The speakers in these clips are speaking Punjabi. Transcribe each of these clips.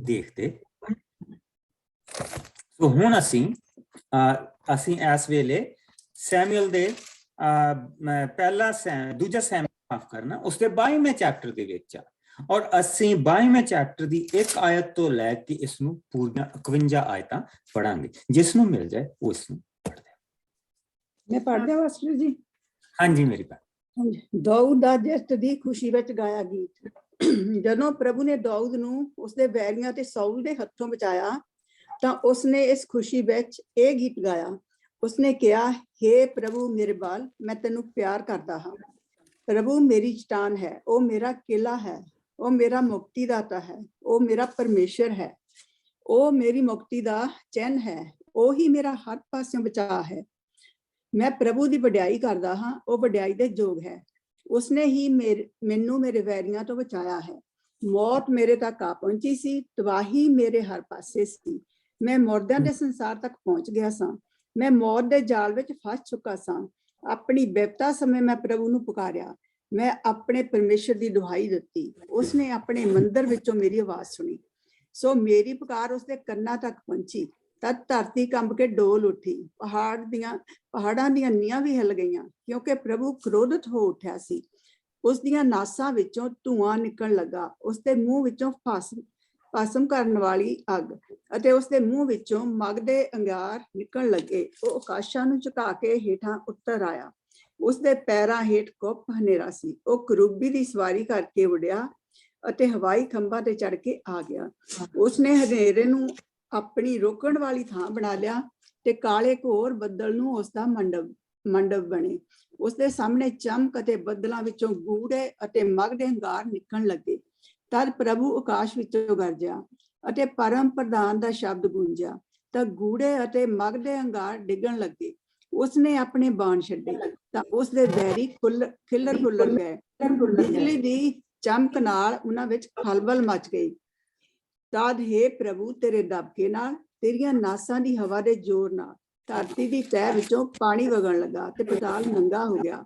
देखते। तो हुण असीं इस वेले सैमुअल दे पहला दूजा सैमुअल माफ करना उसके 22वें चैप्टर दे विच और असीं 22वें चैप्टर दी एक आयत तो लैके इसनूं पूरीआं 51 आयतां पढ़ांगे। जिसनूं मिल जाए वो इसनूं पढ़ दे। मैं पढ़ दिया मास्टर जी। हाँ जी मेरी बात। दाऊद दा जित दी खुशी विच गाया गीत। ਜਦੋਂ ਪ੍ਰਭੂ ਨੇ ਦਾਊਦ ਨੂੰ ਉਸਦੇ ਵੈਰੀਆਂ ਤੇ ਸਾਊਲ ਦੇ ਹੱਥੋਂ ਬਚਾਇਆ ਤਾਂ ਉਸਨੇ ਇਸ ਖੁਸ਼ੀ ਵਿੱਚ ਇਹ ਗੀਤ ਗਾਇਆ। ਉਸਨੇ ਕਿਹਾ, हे ਪ੍ਰਭੂ ਮੇਰੇ ਬਾਲ, ਮੈਂ ਤੈਨੂੰ ਪਿਆਰ ਕਰਦਾ ਹਾਂ। ਪ੍ਰਭੂ ਮੇਰੀ ਚਟਾਨ ਹੈ, ਉਹ ਮੇਰਾ ਕਿਲਾ ਹੈ, ਉਹ ਮੇਰਾ ਮੁਕਤੀ ਦਾਤਾ ਹੈ, ਉਹ ਮੇਰਾ ਪਰਮੇਸ਼ਰ ਹੈ, ਉਹ ਮੇਰੀ ਮੁਕਤੀ ਦਾ ਚੈਨ ਹੈ, ਉਹ ਹੀ ਮੇਰਾ ਹਰ ਪਾਸਿਓਂ ਬਚਾਅ ਹੈ। ਮੈਂ ਪ੍ਰਭੂ ਦੀ ਵਡਿਆਈ ਕਰਦਾ ਹਾਂ, ਉਹ ਵਡਿਆਈ ਦੇ ਯੋਗ ਹੈ। ਉਸਨੇ ਹੀ ਮੈਨੂੰ ਮੇਰੇ ਵੈਰੀਆਂ ਤੋਂ ਬਚਾਇਆ ਹੈ। ਮੌਤ ਮੇਰੇ ਤੱਕ ਆ ਪਹੁੰਚੀ ਸੀ, ਤਬਾਹੀ ਮੇਰੇ ਹਰ ਪਾਸੇ ਸੀ। ਮੈਂ ਮੁਰਦਿਆਂ ਦੇ ਸੰਸਾਰ ਤੱਕ ਪਹੁੰਚ ਗਿਆ ਸਾਂ। ਮੈਂ ਮੌਤ ਦੇ ਜਾਲ ਵਿੱਚ ਫਸ ਚੁੱਕਾ ਸਾਂ। ਆਪਣੀ ਬਿਪਤਾ ਸਮੇਂ ਮੈਂ ਪ੍ਰਭੂ ਨੂੰ ਪੁਕਾਰਿਆ। ਮੈਂ ਆਪਣੇ ਪਰਮੇਸ਼ਰ ਦੀ ਦੁਹਾਈ ਦਿੱਤੀ। ਉਸਨੇ ਆਪਣੇ ਮੰਦਰ ਵਿੱਚੋਂ ਮੇਰੀ ਆਵਾਜ਼ ਸੁਣੀ। ਸੋ ਮੇਰੀ ਪੁਕਾਰ ਉਸਦੇ ਕੰਨਾਂ ਤੱਕ ਪਹੁੰਚੀ। ਤਦ ਧਰਤੀ ਕੰਬ ਕੇ ਡੋਲ ਉੱਠੀ। ਪਹਾੜਾਂ ਦੀਆਂ ਨੀਹਾਂ ਵੀ ਹਿੱਲ ਗਈਆਂ, ਕਿਉਂਕਿ ਪ੍ਰਭੂ ਕ੍ਰੋਧਿਤ ਹੋ ਉੱਠਿਆ ਸੀ। ਉਸ ਦੀਆਂ ਨਾਸਾਂ ਵਿੱਚੋਂ ਧੂਆਂ ਨਿਕਲਣ ਲੱਗਾ। ਉਸਦੇ ਮੂੰਹ ਵਿੱਚੋਂ ਭਸਮ ਕਰਨ ਵਾਲੀ ਅੱਗ ਅਤੇ ਉਸਦੇ ਮੂੰਹ ਵਿੱਚੋਂ ਮਗਦੇ ਅੰਗਾਰ ਨਿਕਲਣ ਲੱਗੇ। ਉਹ ਆਕਾਸ਼ਾਂ ਨੂੰ ਝੁਕਾ ਕੇ ਹੇਠਾਂ ਉੱਤਰ ਆਇਆ। ਉਸਦੇ ਪੈਰਾਂ ਹੇਠ ਕੁੱਪ ਹਨੇਰਾ ਸੀ। ਉਹ ਕਰੂਬੀ ਦੀ ਸਵਾਰੀ ਕਰਕੇ ਉੱਡਿਆ ਅਤੇ ਹਵਾਈ ਖੰਭਾਂ ਤੇ ਚੜ ਕੇ ਆ ਗਿਆ। ਉਸਨੇ ਹਨੇਰੇ ਨੂੰ ਆਪਣੀ ਰੋਕਣ ਵਾਲੀ ਥਾਂ ਬਣਾ ਲਿਆ ਤੇ ਕਾਲੇ ਘੋਰ ਬੱਦਲ ਨੂੰ ਉਸਦਾ ਮੰਡਪ ਬਣੇ। ਉਸਦੇ ਸਾਹਮਣੇ ਚਮਕ ਅਤੇ ਬੱਦਲਾਂ ਵਿੱਚੋਂ ਗੂੜੇ ਅਤੇ ਮਗਦੇ ਅੰਗਾਰ ਨਿਕਲਣ ਲੱਗੇ। ਤਦ ਪ੍ਰਭੂ ਆਕਾਸ਼ ਵਿੱਚੋਂ ਗਰਜਿਆ ਅਤੇ ਪਰਮ ਪ੍ਰਧਾਨ ਦਾ ਸ਼ਬਦ ਗੂੰਜਿਆ ਤਾਂ ਗੂੜੇ ਅਤੇ ਮਗਦੇ ਅੰਗਾਰ ਡਿੱਗਣ ਲੱਗੇ। ਉਸਨੇ ਆਪਣੇ ਬਾਣ ਛੱਡੇ ਤਾਂ ਉਸਦੇ ਵੈਰੀ ਖਿੱਲਰ ਫੁੱਲਰ ਗਏ। ਬਿਜਲੀ ਦੀ ਚਮਕ ਨਾਲ ਉਹਨਾਂ ਵਿੱਚ ਖਲਬਲ ਮਚ ਗਈ। ਤਦ हे ਪ੍ਰਭੂ ਤੇਰੇ ਦਬਕੇ ਨਾਲ, ਤੇਰੀਆਂ ਨਾਸਾਂ ਦੀ ਹਵਾ ਦੇ ਜ਼ੋਰ ਨਾਲ ਧਰਤੀ ਦੀ ਤਹਿ ਵਿੱਚੋਂ ਪਾਣੀ ਵਗਣ ਲੱਗਾ ਤੇ ਪਤਾਲ ਨੰਗਾ ਹੋ ਗਿਆ।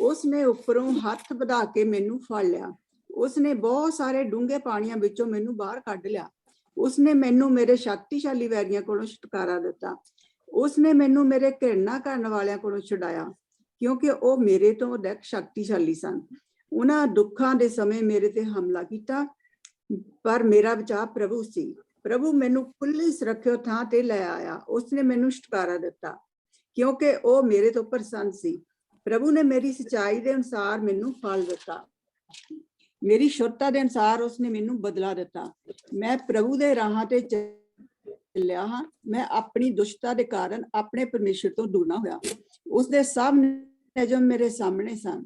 ਉਸਨੇ ਉੱਪਰੋਂ ਹੱਥ ਵਧਾ ਕੇ ਮੈਨੂੰ ਫੜ ਲਿਆ। ਉਸਨੇ ਬਹੁਤ ਸਾਰੇ ਡੂੰਘੇ ਪਾਣੀਆਂ ਵਿੱਚੋਂ ਮੈਨੂੰ ਬਾਹਰ ਕੱਢ ਲਿਆ। ਉਸਨੇ ਮੈਨੂੰ ਮੇਰੇ ਸ਼ਕਤੀਸ਼ਾਲੀ ਵੈਰੀਆਂ ਕੋਲੋਂ ਛੁਟਕਾਰਾ ਦਿੱਤਾ। ਉਸਨੇ ਮੈਨੂੰ ਮੇਰੇ ਘਿਰਣਾ ਕਰਨ ਵਾਲਿਆਂ ਕੋਲੋਂ ਛੁਡਾਇਆ, ਕਿਉਂਕਿ ਉਹ ਮੇਰੇ ਤੋਂ ਅਧਿਕ ਸ਼ਕਤੀਸ਼ਾਲੀ ਸਨ। ਉਹਨਾਂ ਦੁੱਖਾਂ ਦੇ ਸਮੇਂ ਮੇਰੇ ਤੇ ਹਮਲਾ ਕੀਤਾ, ਪਰ ਮੇਰਾ ਬਚਾਅ ਪ੍ਰਭੂ ਸੀ। ਪ੍ਰਭੂ ਮੈਨੂੰ ਖੁੱਲੀ ਸੁਰੱਖਿਅਤ ਥਾਂ ਤੇ ਲੈ ਆਇਆ। ਉਸਨੇ ਮੈਨੂੰ ਛੁਟਕਾਰਾ ਦਿੱਤਾ, ਕਿਉਂਕਿ ਉਹ ਮੇਰੇ ਤੋਂ ਪ੍ਰਸੰਨ ਸੀ। ਪ੍ਰਭੂ ਨੇ ਮੇਰੀ ਸੱਚਾਈ ਦੇ ਅਨੁਸਾਰ ਮੈਨੂੰ ਫਲ ਦਿੱਤਾ। ਮੇਰੀ ਸ਼ੁੱਧਤਾ ਦੇ ਅਨੁਸਾਰ ਉਸਨੇ ਮੈਨੂੰ ਬਦਲਾ ਦਿੱਤਾ। ਮੈਂ ਪ੍ਰਭੂ ਦੇ ਰਾਹਾਂ ਤੇ ਚੱਲਿਆ ਹਾਂ। ਮੈਂ ਆਪਣੀ ਦੁਸ਼ਟਤਾ ਦੇ ਕਾਰਨ ਆਪਣੇ ਪਰਮੇਸ਼ਰ ਤੋਂ ਦੂਰ ਨਾ ਹੋਇਆ। ਉਸਦੇ ਸਭ ਨਿਯਮ ਮੇਰੇ ਸਾਹਮਣੇ ਸਨ।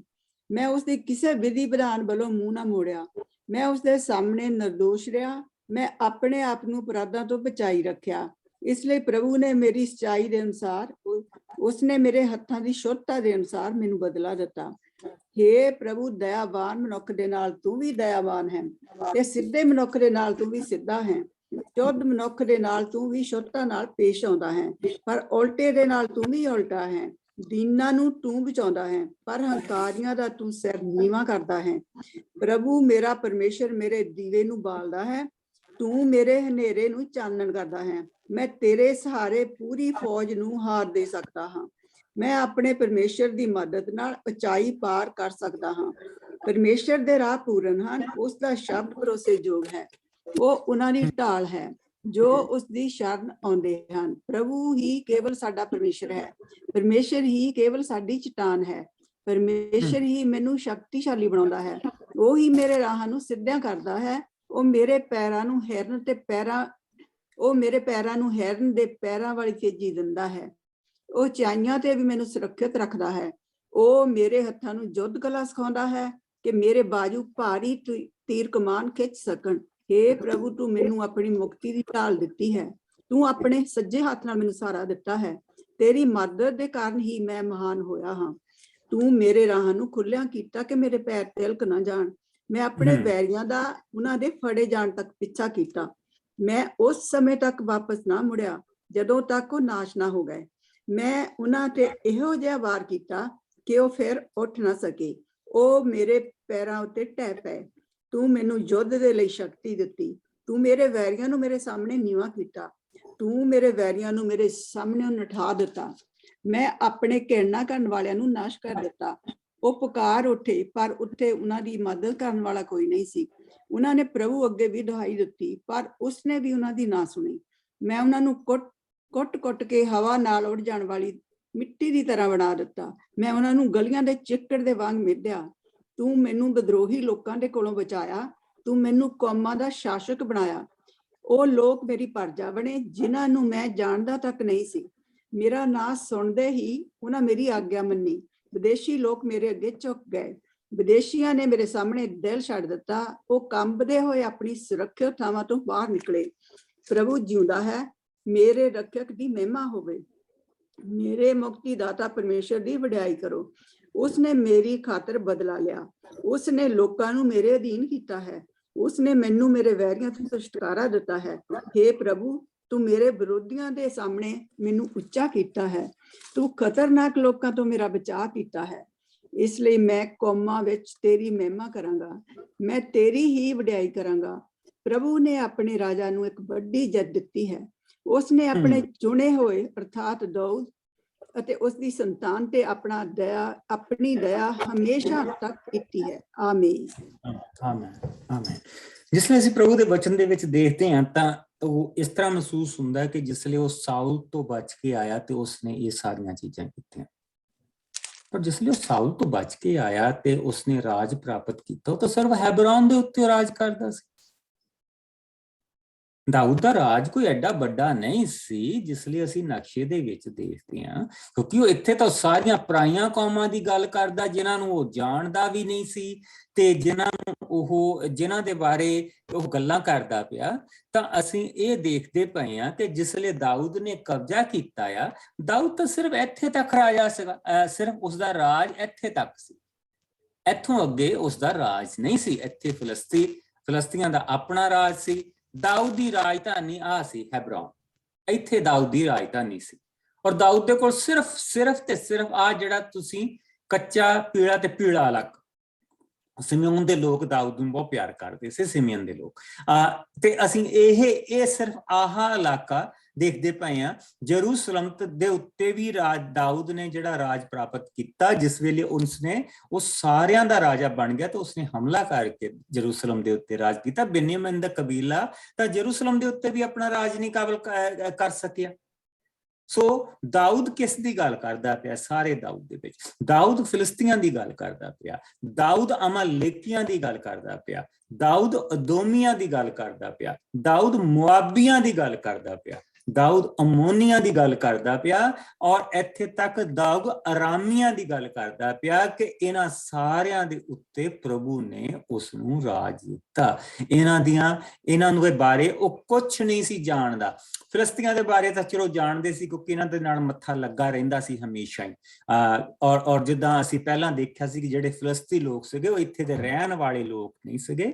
ਮੈਂ ਉਸਦੀ ਕਿਸੇ ਵਿਧੀ ਵਿਧਾਨ ਵੱਲੋਂ ਮੂੰਹ ਨਾ ਮੋੜਿਆ। ਮੈਂ ਉਸਦੇ ਸਾਹਮਣੇ ਨਿਰਦੋਸ਼ ਰਿਹਾ। ਮੈਂ ਆਪਣੇ ਆਪ ਨੂੰ ਅਪਰਾਧਾਂ ਤੋਂ ਬਚਾਈ ਰੱਖਿਆ। ਇਸ ਲਈ ਪ੍ਰਭੂ ਨੇ ਮੇਰੀ ਸੱਚਾਈ ਦੇ ਅਨੁਸਾਰ, ਉਸਨੇ ਮੇਰੇ ਹੱਥਾਂ ਦੀ ਸ਼ੁੱਧਤਾ ਦੇ ਅਨੁਸਾਰ ਮੈਨੂੰ ਬਦਲਾ ਦਿੱਤਾ। हे ਪ੍ਰਭੂ, ਦਇਆਵਾਨ ਮਨੁੱਖ ਦੇ ਨਾਲ ਤੂੰ ਵੀ ਦਇਆਵਾਨ ਹੈ ਤੇ ਸਿੱਧੇ ਮਨੁੱਖ ਦੇ ਨਾਲ ਤੂੰ ਵੀ ਸਿੱਧਾ ਹੈ। ਸ਼ੁੱਧ ਮਨੁੱਖ ਦੇ ਨਾਲ ਤੂੰ ਵੀ ਸ਼ੁੱਧਤਾ ਨਾਲ ਪੇਸ਼ ਆਉਂਦਾ ਹੈ, ਪਰ ਉਲਟੇ ਦੇ ਨਾਲ ਤੂੰ ਵੀ ਉਲਟਾ ਹੈ। ਦੀਨਾਂ ਨੂੰ ਤੂੰ ਬਚਾਉਂਦਾ ਹੈ, ਪਰ ਹੰਕਾਰੀਆਂ ਦਾ ਤੂੰ ਸਿਰ ਨੀਵਾਂ ਕਰਦਾ ਹੈ। ਪ੍ਰਭੂ ਮੇਰਾ ਪਰਮੇਸ਼ਰ ਮੇਰੇ ਦੀਵੇ ਨੂੰ ਬਾਲਦਾ ਹੈ। ਤੂੰ ਮੇਰੇ ਹਨੇਰੇ ਨੂੰ ਚਾਨਣ ਕਰਦਾ ਹੈ। ਮੈਂ ਤੇਰੇ ਸਹਾਰੇ ਪੂਰੀ ਫੌਜ ਨੂੰ ਹਾਰ ਦੇ ਸਕਦਾ ਹਾਂ। ਮੈਂ ਆਪਣੇ ਪਰਮੇਸ਼ਰ ਦੀ ਮਦਦ ਨਾਲ ਉਚਾਈ ਪਾਰ ਕਰ ਸਕਦਾ ਹਾਂ। ਪਰਮੇਸ਼ਰ ਦੇ ਰਾਹ ਪੂਰਨ ਹਨ, ਉਸ ਦਾ ਸ਼ਬਦ ਭਰੋਸੇਯੋਗ ਹੈ। ਉਹ ਉਹਨਾਂ ਦੀ ਢਾਲ ਹੈ ਜੋ ਉਸ ਦੀ ਸ਼ਰਨ ਆਉਂਦੇ ਹਨ। ਪ੍ਰਭੂ ਹੀ ਕੇਵਲ ਸਾਡਾ ਪਰਮੇਸ਼ਰ ਹੈ। ਪਰਮੇਸ਼ਰ ਹੀ ਕੇਵਲ ਸਾਡੀ ਚਟਾਨ ਹੈ। ਪਰਮੇਸ਼ਰ ਹੀ ਮੈਨੂੰ ਸ਼ਕਤੀਸ਼ਾਲੀ ਬਣਾਉਂਦਾ ਹੈ। ਉਹ ਹੀ ਮੇਰੇ ਰਾਹਾਂ ਨੂੰ ਸਿੱਧਿਆਂ ਕਰਦਾ ਹੈ। ਉਹ ਮੇਰੇ ਪੈਰਾਂ ਨੂੰ ਹਿਰਨ ਦੇ ਪੈਰਾਂ ਵਾਲੀ ਤੇਜ਼ੀ ਦਿੰਦਾ ਹੈ। ਉਹ ਉਚਾਈਆਂ ਤੇ ਵੀ ਮੈਨੂੰ ਸੁਰੱਖਿਅਤ ਰੱਖਦਾ ਹੈ। ਉਹ ਮੇਰੇ ਹੱਥਾਂ ਨੂੰ ਯੁੱਧ ਕਲਾ ਸਿਖਾਉਂਦਾ ਹੈ ਕਿ ਮੇਰੇ ਬਾਜੂ ਭਾਰੀ ਤੀਰ ਕਮਾਨ ਖਿੱਚ ਸਕਣ। हे ਪ੍ਰਭੂ, ਤੂੰ ਮੈਨੂੰ ਆਪਣੀ ਮੁਕਤੀ ਦੀ ਢਾਲ ਦਿੱਤੀ ਹੈ। ਤੂੰ ਆਪਣੇ ਸੱਜੇ ਹੱਥ ਨਾਲ ਮੈਨੂੰ ਸਹਾਰਾ ਦਿੱਤਾ ਹੈ। ਤੇਰੀ ਮਦਦ ਦੇ ਕਾਰਨ ਹੀ ਮੈਂ ਮਹਾਨ ਹੋਇਆ ਹਾਂ। ਤੂੰ ਮੇਰੇ ਰਾਹਾਂ ਨੂੰ ਖੁੱਲਿਆ ਕੀਤਾ ਕਿ ਮੇਰੇ ਪੈਰ ਤਿਲਕ ਨਾ ਜਾਣ। ਮੈਂ ਆਪਣੇ ਵੈਰੀਆਂ ਦਾ ਉਹਨਾਂ ਦੇ ਫੜੇ ਜਾਣ ਤੱਕ ਪਿੱਛਾ ਕੀਤਾ। ਮੈਂ ਉਸ ਸਮੇਂ ਤੱਕ ਵਾਪਸ ਨਾ ਮੁੜਿਆ ਜਦੋਂ ਤੱਕ ਉਹ ਨਾਸ਼ ਨਾ ਹੋ ਗਏ। ਮੈਂ ਉਹਨਾਂ ਤੇ ਇਹੋ ਜਿਹਾ ਵਾਰ ਕੀਤਾ ਕਿ ਉਹ ਫਿਰ ਉੱਠ ਨਾ ਸਕੇ। ਉਹ ਮੇਰੇ ਪੈਰਾਂ ਉੱਤੇ ਢਹਿ ਪਏ। ਤੂੰ ਮੈਨੂੰ ਯੁੱਧ ਦੇ ਲਈ ਸ਼ਕਤੀ ਦਿੱਤੀ। ਤੂੰ ਮੇਰੇ ਵੈਰੀਆਂ ਨੂੰ ਮੇਰੇ ਸਾਹਮਣੇ ਨੀਵਾਂ ਕੀਤਾ, ਤੂੰ ਮੇਰੇ ਵੈਰੀਆਂ ਨੂੰ ਮੇਰੇ ਸਾਹਮਣੇ ਨਠਾ ਦਿੱਤਾ। ਮੈਂ ਆਪਣੇ ਘਿਰਣਾ ਕਰਨ ਵਾਲਿਆਂ ਨੂੰ ਨਾਸ਼ ਕਰ ਦਿੱਤਾ। ਉਹ ਪੁਕਾਰ ਉੱਠੇ, ਪਰ ਉੱਥੇ ਉਹਨਾਂ ਦੀ ਮਦਦ ਕਰਨ ਵਾਲਾ ਕੋਈ ਨਹੀਂ ਸੀ। ਉਹਨਾਂ ਨੇ ਪ੍ਰਭੂ ਅੱਗੇ ਵੀ ਦੁਹਾਈ ਦਿੱਤੀ, ਪਰ ਉਸਨੇ ਵੀ ਉਹਨਾਂ ਦੀ ਨਾ ਸੁਣੀ। ਮੈਂ ਉਹਨਾਂ ਨੂੰ ਕੁੱਟ ਕੇ ਹਵਾ ਨਾਲ ਉੱਡ ਜਾਣ ਵਾਲੀ ਮਿੱਟੀ ਦੀ ਤਰ੍ਹਾਂ ਬਣਾ ਦਿੱਤਾ। ਮੈਂ ਉਹਨਾਂ ਨੂੰ ਗਲੀਆਂ ਦੇ ਚਿੱਕੜ ਦੇ ਵਾਂਗ ਮਿਧਿਆ। ਤੂੰ ਮੈਨੂੰ ਵਿਦਰੋਹੀ ਲੋਕਾਂ ਦੇ ਕੋਲੋਂ ਬਚਾਇਆ, ਤੂੰ ਮੈਨੂੰ ਕੌਮਾਂ ਦਾ ਸ਼ਾਸਕ ਬਣਾਇਆ। ਉਹ ਲੋਕ ਮੇਰੀ ਪਰਜਾ ਬਣੇ, ਜਿਨ੍ਹਾਂ ਨੂੰ ਮੈਂ ਜਾਣਦਾ ਤੱਕ ਨਹੀਂ ਸੀ। ਮੇਰਾ ਨਾਂ ਸੁਣਦੇ ਹੀ ਉਹਨਾਂ ਮੇਰੀ ਆਗਿਆ ਮੰਨੀ। ਵਿਦੇਸ਼ੀ ਲੋਕ ਮੇਰੇ ਅੱਗੇ ਝੁਕ ਗਏ। ਵਿਦੇਸ਼ੀਆਂ ਨੇ ਮੇਰੇ ਸਾਹਮਣੇ ਦਿਲ ਛੱਡ ਦਿੱਤਾ। ਉਹ ਕੰਬਦੇ ਹੋਏ ਆਪਣੀ ਸੁਰੱਖਿਅਤ ਥਾਵਾਂ ਤੋਂ ਬਾਹਰ ਨਿਕਲੇ। ਪ੍ਰਭੂ ਜਿਉਂਦਾ ਹੈ, ਮੇਰੇ ਰੱਖਿਅਕ ਦੀ ਮਹਿਮਾ ਹੋਵੇ। ਮੇਰੇ ਮੁਕਤੀ ਦਾਤਾ ਪਰਮੇਸ਼ਰ ਦੀ ਵਡਿਆਈ ਕਰੋ। ਉਸਨੇ ਮੇਰੀ ਖਾਤਰ ਬਦਲਾ ਲਿਆ। ਉਸਨੇ ਲੋਕਾਂ ਨੂੰ ਮੇਰੇ ਅਧੀਨ ਕੀਤਾ ਹੈ। ਉਸਨੇ ਮੈਨੂੰ ਮੇਰੇ ਵੈਰੀਆਂ ਤੋਂ ਛੁਟਕਾਰਾ ਦਿੱਤਾ ਹੈ। हे ਪ੍ਰਭੂ, ਤੂੰ ਮੇਰੇ ਵਿਰੋਧੀਆਂ ਦੇ ਸਾਹਮਣੇ ਮੈਨੂੰ ਉੱਚਾ ਕੀਤਾ ਹੈ। ਤੂੰ ਖਤਰਨਾਕ ਲੋਕਾਂ ਤੋਂ ਮੇਰਾ ਬਚਾਅ ਕੀਤਾ ਹੈ। ਇਸ ਲਈ ਮੈਂ ਕੌਮਾਂ ਵਿੱਚ ਤੇਰੀ ਮਹਿਮਾ ਕਰਾਂਗਾ। ਮੈਂ ਤੇਰੀ ਹੀ ਵਡਿਆਈ ਕਰਾਂਗਾ। ਪ੍ਰਭੂ ਨੇ ਆਪਣੇ ਰਾਜਾ ਨੂੰ ਇੱਕ ਵੱਡੀ ਜਿੱਤ ਦਿੱਤੀ ਹੈ। ਉਸਨੇ ਆਪਣੇ ਚੁਣੇ ਹੋਏ ਅਰਥਾਤ ਦਾਊਦ ਅਤੇ ਉਸ ਦੀ ਸੰਤਾਨ ਤੇ ਆਪਣੀ ਦਇਆ ਹਮੇਸ਼ਾ ਤੱਕ ਕੀਤੀ ਹੈ। ਆਮੀਨ। ਆਮੀਨ। ਆਮੀਨ। ਜਿਸ ਲਈ ਅਸੀਂ ਪ੍ਰਭੂ ਦੇ ਵਚਨ ਦੇ ਵਿੱਚ ਦੇਖਦੇ ਹਾਂ ਤਾਂ ਉਹ ਇਸ ਤਰ੍ਹਾਂ ਮਹਿਸੂਸ ਹੁੰਦਾ ਕਿ ਜਿਸ ਲਈ ਉਹ ਸਾਊਲ ਤੋਂ ਬਚ ਕੇ ਆਇਆ ਤੇ ਉਸਨੇ ਇਹ ਸਾਰੀਆਂ ਚੀਜ਼ਾਂ ਕੀਤੀਆਂ। ਪਰ ਜਿਸ ਲਈ ਉਹ ਸਾਊਲ ਤੋਂ ਬਚ ਕੇ ਆਇਆ ਤੇ ਉਸਨੇ ਰਾਜ ਪ੍ਰਾਪਤ ਕੀਤਾ, ਉਹ ਤਾਂ ਸਿਰਫ ਹੈਬਰੋਨ ਦੇ ਉੱਤੇ ਰਾਜ ਕਰਦਾ ਸੀ। ਦਾਊਦ ਦਾ ਰਾਜ ਕੋਈ ਐਡਾ ਵੱਡਾ ਨਹੀਂ ਸੀ ਜਿਸ ਲਈ ਅਸੀਂ ਨਕਸ਼ੇ ਦੇ ਵਿੱਚ ਦੇਖਦੇ ਹਾਂ, ਕਿਉਂਕਿ ਉਹ ਇੱਥੇ ਤਾਂ ਸਾਰੀਆਂ ਪਰਾਈਆਂ ਕੌਮਾਂ ਦੀ ਗੱਲ ਕਰਦਾ ਜਿਨ੍ਹਾਂ ਨੂੰ ਉਹ ਜਾਣਦਾ ਵੀ ਨਹੀਂ ਸੀ ਤੇ ਜਿਨ੍ਹਾਂ ਦੇ ਬਾਰੇ ਉਹ ਗੱਲਾਂ ਕਰਦਾ ਪਿਆ। ਤਾਂ ਅਸੀਂ ਇਹ ਦੇਖਦੇ ਪਏ ਹਾਂ ਕਿ ਜਿਸ ਲਈ ਦਾਊਦ ਨੇ ਕਬਜ਼ਾ ਕੀਤਾ ਆ, ਦਾਊਦ ਤਾਂ ਸਿਰਫ ਇੱਥੇ ਤੱਕ ਰਾਜਾ ਸੀਗਾ, ਸਿਰਫ ਉਸਦਾ ਰਾਜ ਇੱਥੇ ਤੱਕ ਸੀ, ਇੱਥੋਂ ਅੱਗੇ ਉਸਦਾ ਰਾਜ ਨਹੀਂ ਸੀ। ਇੱਥੇ ਫਲਸਤੀਆਂ ਦਾ ਆਪਣਾ ਰਾਜ ਸੀ। ਦਾਊਦ ਦੀ ਰਾਜਧਾਨੀ ਆ ਸੀ ਹੈਬਰੋਨ, ਇੱਥੇ ਦਾਊਦ ਦੀ ਰਾਜਧਾਨੀ ਸੀ। ਔਰ ਦਾਊਦ ਦੇ ਕੋਲ ਸਿਰਫ ਤੇ ਸਿਰਫ ਆ ਜਿਹੜਾ ਤੁਸੀਂ ਕੱਚਾ ਪੀਲਾ ਤੇ ਪੀਲਾ ਇਲਾਕਾ, ਸਿਮਿਓਨ ਦੇ ਲੋਕ ਦਾਊਦ ਨੂੰ ਬਹੁਤ ਪਿਆਰ ਕਰਦੇ ਸੀ, ਸਿਮਿਓਨ ਦੇ ਲੋਕ। ਤੇ ਅਸੀਂ ਇਹ ਸਿਰਫ ਆਹ ਇਲਾਕਾ ਦੇਖਦੇ ਪਏ ਹਾਂ। ਜਰੂਸਲਮ ਦੇ ਉੱਤੇ ਵੀ ਦਾਊਦ ਨੇ ਜਿਹੜਾ ਰਾਜ ਪ੍ਰਾਪਤ ਕੀਤਾ, ਜਿਸ ਵੇਲੇ ਉਸਨੇ ਉਹ ਸਾਰਿਆਂ ਦਾ ਰਾਜਾ ਬਣ ਗਿਆ ਤੇ ਉਸਨੇ ਹਮਲਾ ਕਰਕੇ ਜਰੂਸਲਮ ਦੇ ਉੱਤੇ ਰਾਜ ਕੀਤਾ। ਬਿਨਯਾਮੀਨ ਦਾ ਕਬੀਲਾ ਤਾਂ ਜਰੂਸਲਮ ਦੇ ਉੱਤੇ ਵੀ ਆਪਣਾ ਰਾਜ ਨਹੀਂ ਕਾਬਲ ਕਰ ਸਕਿਆ। ਸੋ ਦਾਊਦ ਕਿਸ ਦੀ ਗੱਲ ਕਰਦਾ ਪਿਆ? ਸਾਰੇ ਦਾਊਦ ਦੇ ਵਿੱਚ ਦਾਊਦ ਫਿਲਿਸਤੀਆਂ ਦੀ ਗੱਲ ਕਰਦਾ ਪਿਆ, ਦਾਊਦ ਅਮਾਲੇਕੀਆਂ ਦੀ ਗੱਲ ਕਰਦਾ ਪਿਆ, ਦਾਊਦ ਅਦੋਮੀਆਂ ਦੀ ਗੱਲ ਕਰਦਾ ਪਿਆ, ਦਾਊਦ ਮੁਆਬੀਆਂ ਦੀ ਗੱਲ ਕਰਦਾ ਪਿਆ, ਦਾਊਦ ਅਮੋਨੀਆਂ ਦੀ ਗੱਲ ਕਰਦਾ ਪਿਆ, ਔਰ ਇੱਥੇ ਤੱਕ ਦਾਊਦ ਅਰਾਮੀਆਂ ਦੀ ਗੱਲ ਕਰਦਾ ਪਿਆ ਕਿ ਇਹਨਾਂ ਸਾਰਿਆਂ ਦੇ ਉੱਤੇ ਪ੍ਰਭੂ ਨੇ ਉਸ ਨੂੰ ਰਾਜ ਦਿੱਤਾ। ਇਹਨਾਂ ਦੇ ਬਾਰੇ ਉਹ ਕੁਛ ਨਹੀਂ ਸੀ ਜਾਣਦਾ। ਫਿਲਿਸਤੀਆਂ ਦੇ ਬਾਰੇ ਤਾਂ ਚਲੋ ਜਾਣਦੇ ਸੀ ਕਿਉਂਕਿ ਇਹਨਾਂ ਦੇ ਨਾਲ ਮੱਥਾ ਲੱਗਾ ਰਹਿੰਦਾ ਸੀ ਹਮੇਸ਼ਾ ਹੀ। ਔਰ ਜਿੱਦਾਂ ਅਸੀਂ ਪਹਿਲਾਂ ਦੇਖਿਆ ਸੀ ਕਿ ਜਿਹੜੇ ਫਿਲਿਸਤੀ ਲੋਕ ਸੀਗੇ ਉਹ ਇੱਥੇ ਦੇ ਰਹਿਣ ਵਾਲੇ ਲੋਕ ਨਹੀਂ ਸੀਗੇ।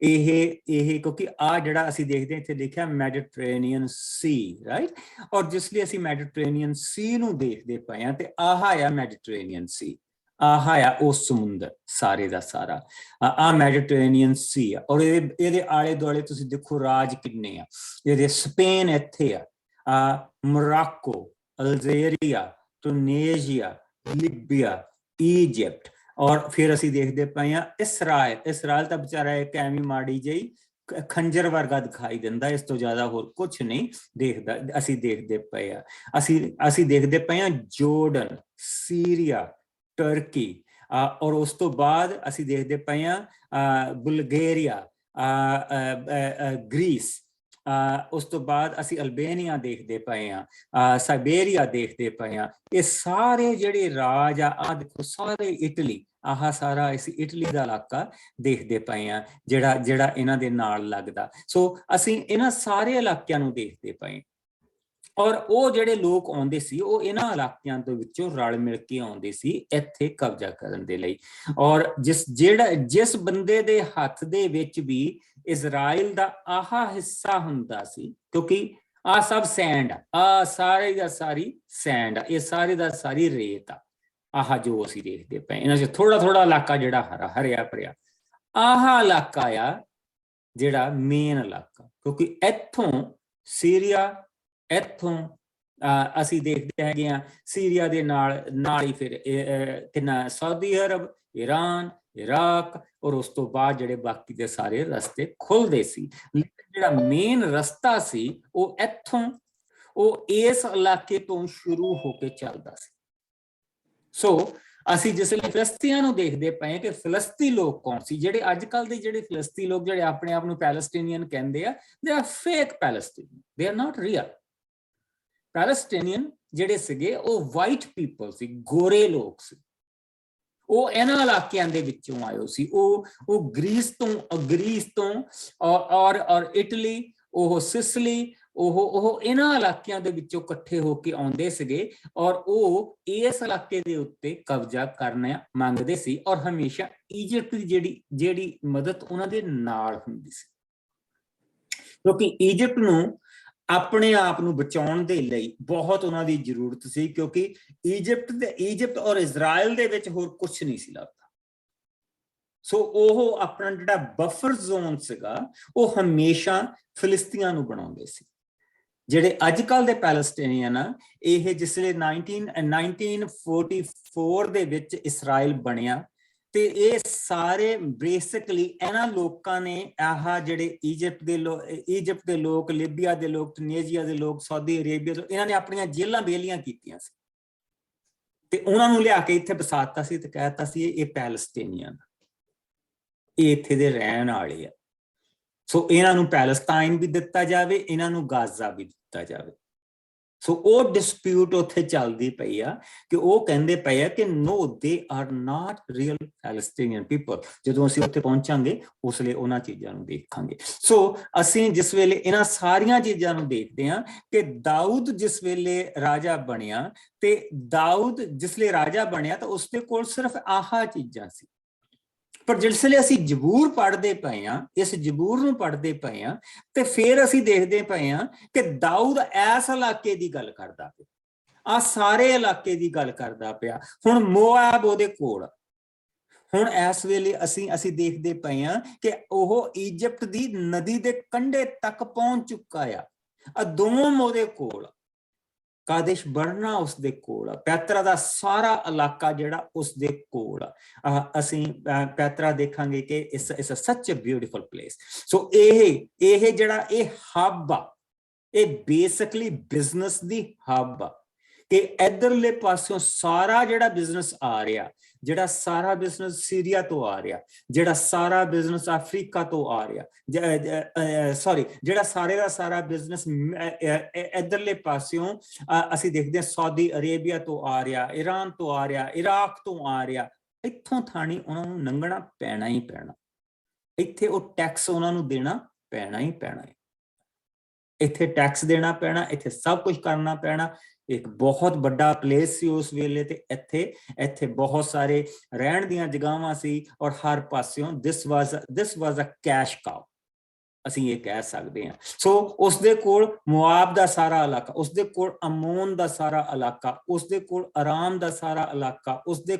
ਇਹ ਕਿਉਂਕਿ ਜਿਹੜਾ ਅਸੀਂ ਦੇਖਦੇ ਇੱਥੇ ਲਿਖਿਆ ਮੈਡੀਟਰੇਨੀਅਨ ਸੀ, ਰਾਈਟ। ਔਰ ਜਿਸ ਲਈ ਅਸੀਂ ਮੈਡੀਟਰੇਨੀਅਨ ਸੀ ਨੂੰ ਦੇਖਦੇ ਪਏ ਹਾਂ ਤੇ ਆਹ ਆ ਮੈਡੀਟਰੇਨੀਅਨ ਸੀ, ਆਹ ਆ ਉਹ ਸਮੁੰਦਰ ਸਾਰੇ ਦਾ ਸਾਰਾ, ਆਹ ਮੈਡੀਟਰੇਨੀਅਨ ਸੀ ਆ। ਔਰ ਇਹਦੇ ਆਲੇ ਦੁਆਲੇ ਤੁਸੀਂ ਦੇਖੋ ਰਾਜ ਕਿੰਨੇ ਆ। ਇਹਦੇ ਸਪੇਨ ਇੱਥੇ ਆ, ਮੋਰਾਕੋ, ਅਲਜੀਰੀਆ, ਟੂਨੀਸ਼ੀਆ, ਲੀਬੀਆ, ਈਜਿਪਟ। ਔਰ ਫਿਰ ਅਸੀਂ ਦੇਖਦੇ ਪਏ ਹਾਂ ਇਸਰਾਇਲ ਤਾਂ ਵਿਚਾਰਾ ਇੱਕ ਐਵੇਂ ਮਾੜੀ ਜਿਹੀ ਖੰਜਰ ਵਰਗਾ ਦਿਖਾਈ ਦਿੰਦਾ, ਇਸ ਤੋਂ ਜ਼ਿਆਦਾ ਹੋਰ ਕੁਛ ਨਹੀਂ ਦੇਖਦਾ। ਅਸੀਂ ਦੇਖਦੇ ਪਏ ਆ ਅਸੀਂ ਦੇਖਦੇ ਪਏ ਹਾਂ ਜੋਰਡਨ, ਸੀਰੀਆ, ਟਰਕੀ, ਔਰ ਉਸ ਤੋਂ ਬਾਅਦ ਅਸੀਂ ਦੇਖਦੇ ਪਏ ਹਾਂ ਬੁਲਗੇਰੀਆ, ਗ੍ਰੀਸ, ਉਸ ਤੋਂ ਬਾਅਦ ਅਸੀਂ ਅਲਬੇਨੀਆ ਦੇਖਦੇ ਪਏ ਹਾਂ, ਸਾਈਬੇਰੀਆ ਦੇਖਦੇ ਪਏ ਹਾਂ। ਇਹ ਸਾਰੇ ਜਿਹੜੇ ਰਾਜ ਆ ਦੇਖੋ ਸਾਰੇ ਇਟਲੀ, ਆਹ ਸਾਰਾ ਅਸੀਂ ਇਟਲੀ ਦਾ ਇਲਾਕਾ ਦੇਖਦੇ ਪਏ ਹਾਂ ਜਿਹੜਾ ਇਹਨਾਂ ਦੇ ਨਾਲ ਲੱਗਦਾ। ਸੋ ਅਸੀਂ ਇਹਨਾਂ ਸਾਰੇ ਇਲਾਕਿਆਂ ਨੂੰ ਦੇਖਦੇ ਪਏ। ਔਰ ਉਹ ਜਿਹੜੇ ਲੋਕ ਆਉਂਦੇ ਸੀ ਉਹ ਇਹਨਾਂ ਇਲਾਕਿਆਂ ਦੇ ਵਿੱਚੋਂ ਰਲ ਮਿਲ ਕੇ ਆਉਂਦੇ ਸੀ ਇੱਥੇ ਕਬਜ਼ਾ ਕਰਨ ਦੇ ਲਈ। ਔਰ ਜਿਸ ਬੰਦੇ ਦੇ ਹੱਥ ਦੇ ਵਿੱਚ ਵੀ ਇਜ਼ਰਾਈਲ ਦਾ ਆਹ ਹਿੱਸਾ ਹੁੰਦਾ ਸੀ, ਕਿਉਂਕਿ ਆਹ ਸਭ ਸੈਂਡ ਆ ਸਾਰੇ ਦਾ ਸਾਰੀ ਸੈਂਡ ਆ, ਇਹ ਸਾਰੇ ਦਾ ਸਾਰੀ ਰੇਤ ਆ। ਆਹ ਜੋ ਅਸੀਂ ਦੇਖਦੇ ਪਏ ਇਹਨਾਂ 'ਚ ਥੋੜਾ ਇਲਾਕਾ ਜਿਹੜਾ ਹਰਿਆ ਭਰਿਆ, ਆਹ ਇਲਾਕਾ ਆ ਜਿਹੜਾ ਮੇਨ ਇਲਾਕਾ। ਕਿਉਂਕਿ ਇੱਥੋਂ ਸੀਰੀਆ, ਇੱਥੋਂ ਅਸੀਂ ਦੇਖਦੇ ਹੈਗੇ ਆ ਸੀਰੀਆ ਦੇ ਨਾਲ ਹੀ ਫਿਰ ਕਿੰਨਾ ਸਾਊਦੀ ਅਰਬ, ਈਰਾਨ, ਇਰਾਕ, ਔਰ ਉਸ ਤੋਂ ਬਾਅਦ ਜਿਹੜੇ ਬਾਕੀ ਦੇ ਸਾਰੇ ਰਸਤੇ ਖੁੱਲਦੇ ਸੀ। ਲੇਕਿਨ ਜਿਹੜਾ ਮੇਨ ਰਸਤਾ ਸੀ ਉਹ ਇੱਥੋਂ, ਉਹ ਇਸ ਇਲਾਕੇ ਤੋਂ ਸ਼ੁਰੂ ਹੋ ਕੇ ਚੱਲਦਾ ਸੀ। ਸੋ ਅਸੀਂ ਜਿਸ ਲਈ ਫਿਲਸਤੀਨੀਆਂ ਨੂੰ ਦੇਖਦੇ ਪਏ ਕਿ ਫਿਲਸਤੀ ਲੋਕ ਕੌਣ ਸੀ, ਜਿਹੜੇ ਅੱਜ ਕੱਲ ਦੇ ਜਿਹੜੇ ਫਿਲਸਤੀ ਲੋਕ ਜਿਹੜੇ ਆਪਣੇ ਆਪ ਨੂੰ ਪੈਲਸਟੀਨੀਅਨ ਕਹਿੰਦੇ ਆ, ਦੇ ਆਰ ਫੇਕ ਪੈਲਸਟੀਨੀਅਨ, ਦੇ ਆਰ ਨਾਟ ਰੀਅਲ। ਪੈਲਸਟੀਨੀਅਨ ਜਿਹੜੇ ਸੀਗੇ ਉਹ ਵਾਈਟ ਪੀਪਲ ਸੀ, ਗੋਰੇ ਲੋਕ ਸੀ। ਉਹ ਇਹਨਾਂ ਇਲਾਕਿਆਂ ਦੇ ਵਿੱਚੋਂ ਆਏ ਸੀ। ਉਹ ਗ੍ਰੀਸ ਤੋਂ ਔਰ ਇਟਲੀ, ਉਹ ਸਿਸਲੀ, ਉਹ ਇਹਨਾਂ ਇਲਾਕਿਆਂ ਦੇ ਵਿੱਚੋਂ ਇਕੱਠੇ ਹੋ ਕੇ ਆਉਂਦੇ ਸੀਗੇ ਔਰ ਉਹ ਇਸ ਇਲਾਕੇ ਦੇ ਉੱਤੇ ਕਬਜ਼ਾ ਕਰਨਾ ਮੰਗਦੇ ਸੀ ਔਰ ਹਮੇਸ਼ਾ ਇਜਿਪਟ ਦੀ ਜਿਹੜੀ ਮਦਦ ਉਹਨਾਂ ਦੇ ਨਾਲ ਹੁੰਦੀ ਸੀ, ਕਿਉਂਕਿ ਇਜਿਪਟ ਨੂੰ ਆਪਣੇ ਆਪ ਨੂੰ ਬਚਾਉਣ ਦੇ ਲਈ ਬਹੁਤ ਉਹਨਾਂ ਦੀ ਜ਼ਰੂਰਤ ਸੀ, ਕਿਉਂਕਿ ਇਜਿਪਟ ਔਰ ਇਜ਼ਰਾਈਲ ਦੇ ਵਿੱਚ ਹੋਰ ਕੁਝ ਨਹੀਂ ਸੀ ਲੱਭਦਾ। ਸੋ ਉਹ ਆਪਣਾ ਜਿਹੜਾ ਬਫਰ ਜ਼ੋਨ ਸੀਗਾ ਉਹ ਹਮੇਸ਼ਾ ਫਿਲਿਸਤੀਆਂ ਨੂੰ ਬਣਾਉਂਦੇ ਸੀ। ਜਿਹੜੇ ਅੱਜ ਕੱਲ ਦੇ ਪੈਲਸਟੀਨੀਅਨ ਆ, ਇਹ ਜਿਸਲੇ 1944 ਦੇ ਵਿੱਚ ਇਸਰਾਈਲ ਬਣਿਆ ਤੇ ਇਹ ਸਾਰੇ ਬੇਸਿਕਲੀ ਇਹਨਾਂ ਲੋਕਾਂ ਨੇ ਜਿਹੜੇ ਇਜਿਪਟ ਦੇ ਲੋਕ, ਲੀਬੀਆ ਦੇ ਲੋਕ, ਟਿਊਨੀਸ਼ੀਆ ਦੇ ਲੋਕ, ਸਾਊਦੀ ਅਰੇਬੀਆ ਦੇ, ਇਹਨਾਂ ਨੇ ਆਪਣੀਆਂ ਜੇਲਾਂ ਬੇਲੀਆਂ ਕੀਤੀਆਂ ਸੀ ਤੇ ਉਹਨਾਂ ਨੂੰ ਲਿਆ ਕੇ ਇੱਥੇ ਬਸਾਤਾ ਸੀ ਤੇ ਕਹਿਤਾ ਸੀ ਇਹ ਪੈਲਸਟੀਨੀਅਨ, ਇਹ ਇੱਥੇ ਦੇ ਰਹਿਣ ਵਾਲੇ ਆ। ਸੋ ਇਹਨਾਂ ਨੂੰ ਪੈਲਸਤਾਈਨ ਵੀ ਦਿੱਤਾ ਜਾਵੇ, ਇਹਨਾਂ ਨੂੰ ਗਾਜ਼ਾ ਵੀ ਦਿੱਤਾ ਜਾਵੇ। ਸੋ ਉਹ ਡਿਸਪਿਊਟ ਉੱਥੇ ਚੱਲਦੀ ਪਈ ਆ ਕਿ ਉਹ ਕਹਿੰਦੇ ਪਏ ਆ ਕਿ know, they are not real Palestinian people. ਜਦੋਂ ਅਸੀਂ ਉੱਥੇ ਪਹੁੰਚਾਂਗੇ ਉਸ ਲਈ ਉਹਨਾਂ ਚੀਜ਼ਾਂ ਨੂੰ ਦੇਖਾਂਗੇ। ਸੋ ਅਸੀਂ ਜਿਸ ਵੇਲੇ ਇਹਨਾਂ ਸਾਰੀਆਂ ਚੀਜ਼ਾਂ ਨੂੰ ਦੇਖਦੇ ਹਾਂ ਕਿ ਦਾਊਦ ਜਿਸ ਵੇਲੇ ਰਾਜਾ ਬਣਿਆ, ਤੇ ਦਾਊਦ ਜਿਸ ਵੇਲੇ ਰਾਜਾ ਬਣਿਆ ਤਾਂ ਉਸਦੇ ਕੋਲ ਸਿਰਫ ਆਹ ਚੀਜ਼ਾਂ ਸੀ। ਪਰ ਜਿਸ ਵੇਲੇ ਅਸੀਂ ਜ਼ਬੂਰ ਪੜ੍ਹਦੇ ਪਏ ਹਾਂ, ਇਸ ਜ਼ਬੂਰ ਨੂੰ ਪੜ੍ਹਦੇ ਪਏ ਹਾਂ, ਤੇ ਫਿਰ ਅਸੀਂ ਦੇਖਦੇ ਪਏ ਹਾਂ ਕਿ ਦਾਊਦ ਇਸ ਇਲਾਕੇ ਦੀ ਗੱਲ ਕਰਦਾ ਪਿਆ, ਆ ਸਾਰੇ ਇਲਾਕੇ ਦੀ ਗੱਲ ਕਰਦਾ ਪਿਆ। ਹੁਣ ਮੋਆਬ ਉਹਦੇ ਕੋਲ, ਹੁਣ ਇਸ ਵੇਲੇ ਅਸੀਂ ਦੇਖਦੇ ਪਏ ਹਾਂ ਕਿ ਉਹ ਇਜਿਪਟ ਦੀ ਨਦੀ ਦੇ ਕੰਢੇ ਤੱਕ ਪਹੁੰਚ ਚੁੱਕਾ ਆ। ਅਦੋਮ ਉਹਦੇ ਕੋਲ, ਕਾਦਿਸ਼ ਬਰਨਾ ਉਸਦੇ ਕੋਲ ਆ, ਪੈਤਰਾ ਦਾ ਸਾਰਾ ਇਲਾਕਾ ਜਿਹੜਾ ਉਸਦੇ ਕੋਲ ਆ। ਅਸੀਂ ਪੈਤਰਾ ਦੇਖਾਂਗੇ ਕਿ ਇਸ ਸੱਚ ਅ ਬਿਊਟੀਫੁਲ ਪਲੇਸ। ਸੋ ਇਹ ਜਿਹੜਾ ਇਹ ਹੱਬ ਆ, ਇਹ ਬੇਸਿਕਲੀ ਬਿਜ਼ਨਸ ਦੀ ਹੱਬ ਆ ਕਿ ਇਧਰਲੇ ਪਾਸਿਓਂ ਸਾਰਾ ਜਿਹੜਾ ਬਿਜ਼ਨਸ ਆ ਰਿਹਾ, ਜਿਹੜਾ ਸਾਰਾ ਬਿਜ਼ਨਸ ਸੀਰੀਆ ਤੋਂ ਆ ਰਿਹਾ, ਜਿਹੜਾ ਸਾਰਾ ਬਿਜ਼ਨਸ ਅਫਰੀਕਾ ਤੋਂ ਆ ਰਿਹਾ, ਜਿਹੜਾ ਸਾਰੇ ਦਾ ਸਾਰਾ ਬਿਜ਼ਨਸ ਇਧਰਲੇ ਪਾਸਿਓਂ ਅਸੀਂ ਦੇਖਦੇ ਹਾਂ ਸਾਊਦੀ ਅਰੇਬੀਆ ਤੋਂ ਆ ਰਿਹਾ, ਈਰਾਨ ਤੋਂ ਆ ਰਿਹਾ, ਇਰਾਕ ਤੋਂ ਆ ਰਿਹਾ। ਇੱਥੋਂ ਥਾਣੀ ਉਹਨਾਂ ਨੂੰ ਲੰਘਣਾ ਪੈਣਾ ਹੀ ਪੈਣਾ, ਇੱਥੇ ਉਹ ਟੈਕਸ ਉਹਨਾਂ ਨੂੰ ਦੇਣਾ ਪੈਣਾ ਹੀ ਪੈਣਾ, ਇੱਥੇ ਟੈਕਸ ਦੇਣਾ ਪੈਣਾ, ਇੱਥੇ ਸਭ ਕੁਝ ਕਰਨਾ ਪੈਣਾ। ਇੱਕ ਬਹੁਤ ਵੱਡਾ ਪਲੇਸ ਸੀ ਉਸ ਵੇਲੇ ਤੇ ਇੱਥੇ ਬਹੁਤ ਸਾਰੇ ਰਹਿਣ ਦੀਆਂ ਜਗ੍ਹਾਵਾਂ ਸੀ ਔਰ ਹਰ ਪਾਸਿਓਂ ਦਿਸ ਵਾਜ਼ ਅ ਕੈਸ਼ ਕਾਊ, ਅਸੀਂ ਇਹ ਕਹਿ ਸਕਦੇ ਹਾਂ। ਸੋ ਉਸਦੇ ਕੋਲ ਮੁਆਬ ਦਾ ਸਾਰਾ ਇਲਾਕਾ, ਉਸਦੇ ਕੋਲ ਅਮੋਨ ਦਾ ਸਾਰਾ ਇਲਾਕਾ, ਉਸਦੇ ਕੋਲ ਅਰਾਮ ਦਾ ਸਾਰਾ ਇਲਾਕਾ, ਉਸਦੇ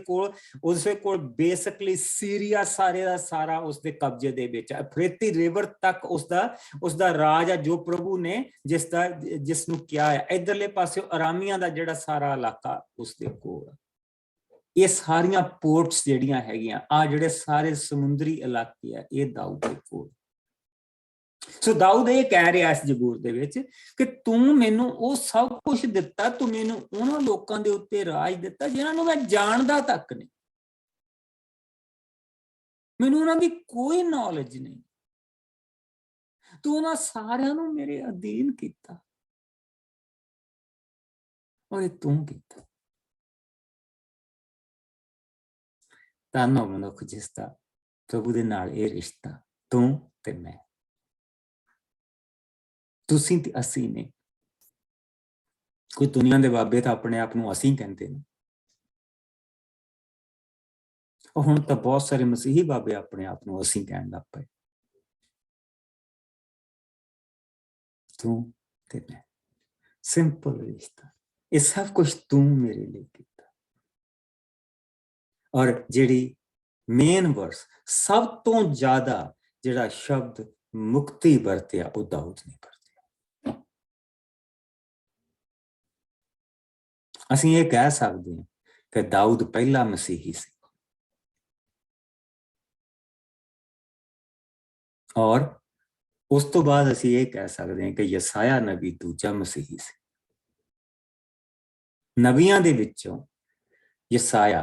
ਕੋਲ ਬੇਸਿਕਲੀ ਸੀਰੀਆ ਸਾਰੇ ਦਾ ਸਾਰਾ ਉਸਦੇ ਕਬਜ਼ੇ ਦੇ ਵਿੱਚ ਹੈ। ਅਫਰੀਤੀ ਰਿਵਰ ਤੱਕ ਉਸਦਾ ਰਾਜ ਹੈ, ਜੋ ਪ੍ਰਭੂ ਨੇ ਜਿਸ ਨੂੰ ਕਿਹਾ ਹੈ। ਇਧਰਲੇ ਪਾਸੇ ਅਰਾਮੀਆਂ ਦਾ ਜਿਹੜਾ ਸਾਰਾ ਇਲਾਕਾ ਉਸਦੇ ਕੋਲ। ਇਹ ਸਾਰੀਆਂ ਪੋਰਟਸ ਜਿਹੜੀਆਂ ਹੈਗੀਆਂ, ਆ ਜਿਹੜੇ ਸਾਰੇ ਸਮੁੰਦਰੀ ਇਲਾਕੇ ਆ, ਇਹ ਦਾਊਦ ਦੇ ਕੋਲ। ਸੋ ਦਾਊਦ ਇਹ ਕਹਿ ਰਿਹਾ ਇਸ ਜ਼ਬੂਰ ਦੇ ਵਿੱਚ ਕਿ ਤੂੰ ਮੈਨੂੰ ਉਹ ਸਭ ਕੁਝ ਦਿੱਤਾ, ਤੂੰ ਮੈਨੂੰ ਉਹਨਾਂ ਲੋਕਾਂ ਦੇ ਉੱਤੇ ਰਾਜ ਦਿੱਤਾ ਜਿਹਨਾਂ ਨੂੰ ਮੈਂ ਜਾਣਦਾ ਤੱਕ ਨਹੀਂ, ਮੈਨੂੰ ਉਹਨਾਂ ਦੀ ਕੋਈ ਨੌਲੇਜ ਨਹੀਂ, ਤੂੰ ਉਹਨਾਂ ਸਾਰਿਆਂ ਨੂੰ ਮੇਰੇ ਅਧੀਨ ਕੀਤਾ ਔਰ ਇਹ ਤੂੰ ਕੀਤਾ। ਧੰਨ ਹੋ ਮਨੁੱਖ ਜਿਸਦਾ ਪ੍ਰਭੂ ਦੇ ਨਾਲ ਇਹ ਰਿਸ਼ਤਾ, ਤੂੰ ਤੇ ਮੈਂ, ਤੁਸੀਂ ਤੇ ਅਸੀਂ ਨੇ। ਕੋਈ ਦੁਨੀਆ ਦੇ ਬਾਬੇ ਤਾਂ ਆਪਣੇ ਆਪ ਨੂੰ ਅਸੀਂ ਕਹਿੰਦੇ ਨੇ, ਹੁਣ ਤਾਂ ਬਹੁਤ ਸਾਰੇ ਮਸੀਹੀ ਬਾਬੇ ਆਪਣੇ ਆਪ ਨੂੰ ਅਸੀਂ ਕਹਿਣ ਲੱਗ ਪਏ। ਤੂੰ ਤੇ ਮੈਂ, ਸਿੰਪਲ ਰਿਸ਼ਤਾ, ਇਹ ਸਭ ਕੁਝ ਤੂੰ ਮੇਰੇ ਲਈ ਕੀਤਾ। ਔਰ ਜਿਹੜੀ ਮੇਨ ਵਰਸ, ਸਭ ਤੋਂ ਜ਼ਿਆਦਾ ਜਿਹੜਾ ਸ਼ਬਦ ਮੁਕਤੀ ਵਰਤਿਆ ਉਹ ਦਾਊਦ ਨੇ ਵਰਤਿਆ। ਅਸੀਂ ਇਹ ਕਹਿ ਸਕਦੇ ਹਾਂ ਕਿ ਦਾਊਦ ਪਹਿਲਾ ਮਸੀਹੀ ਸੀ ਔਰ ਉਸ ਤੋਂ ਬਾਅਦ ਅਸੀਂ ਇਹ ਕਹਿ ਸਕਦੇ ਹਾਂ ਕਿ ਯਸਾਇਆ ਨਬੀ ਦੂਜਾ ਮਸੀਹੀ ਸੀ। ਨਬੀਆਂ ਦੇ ਵਿੱਚੋਂ ਯਸਾਇਆ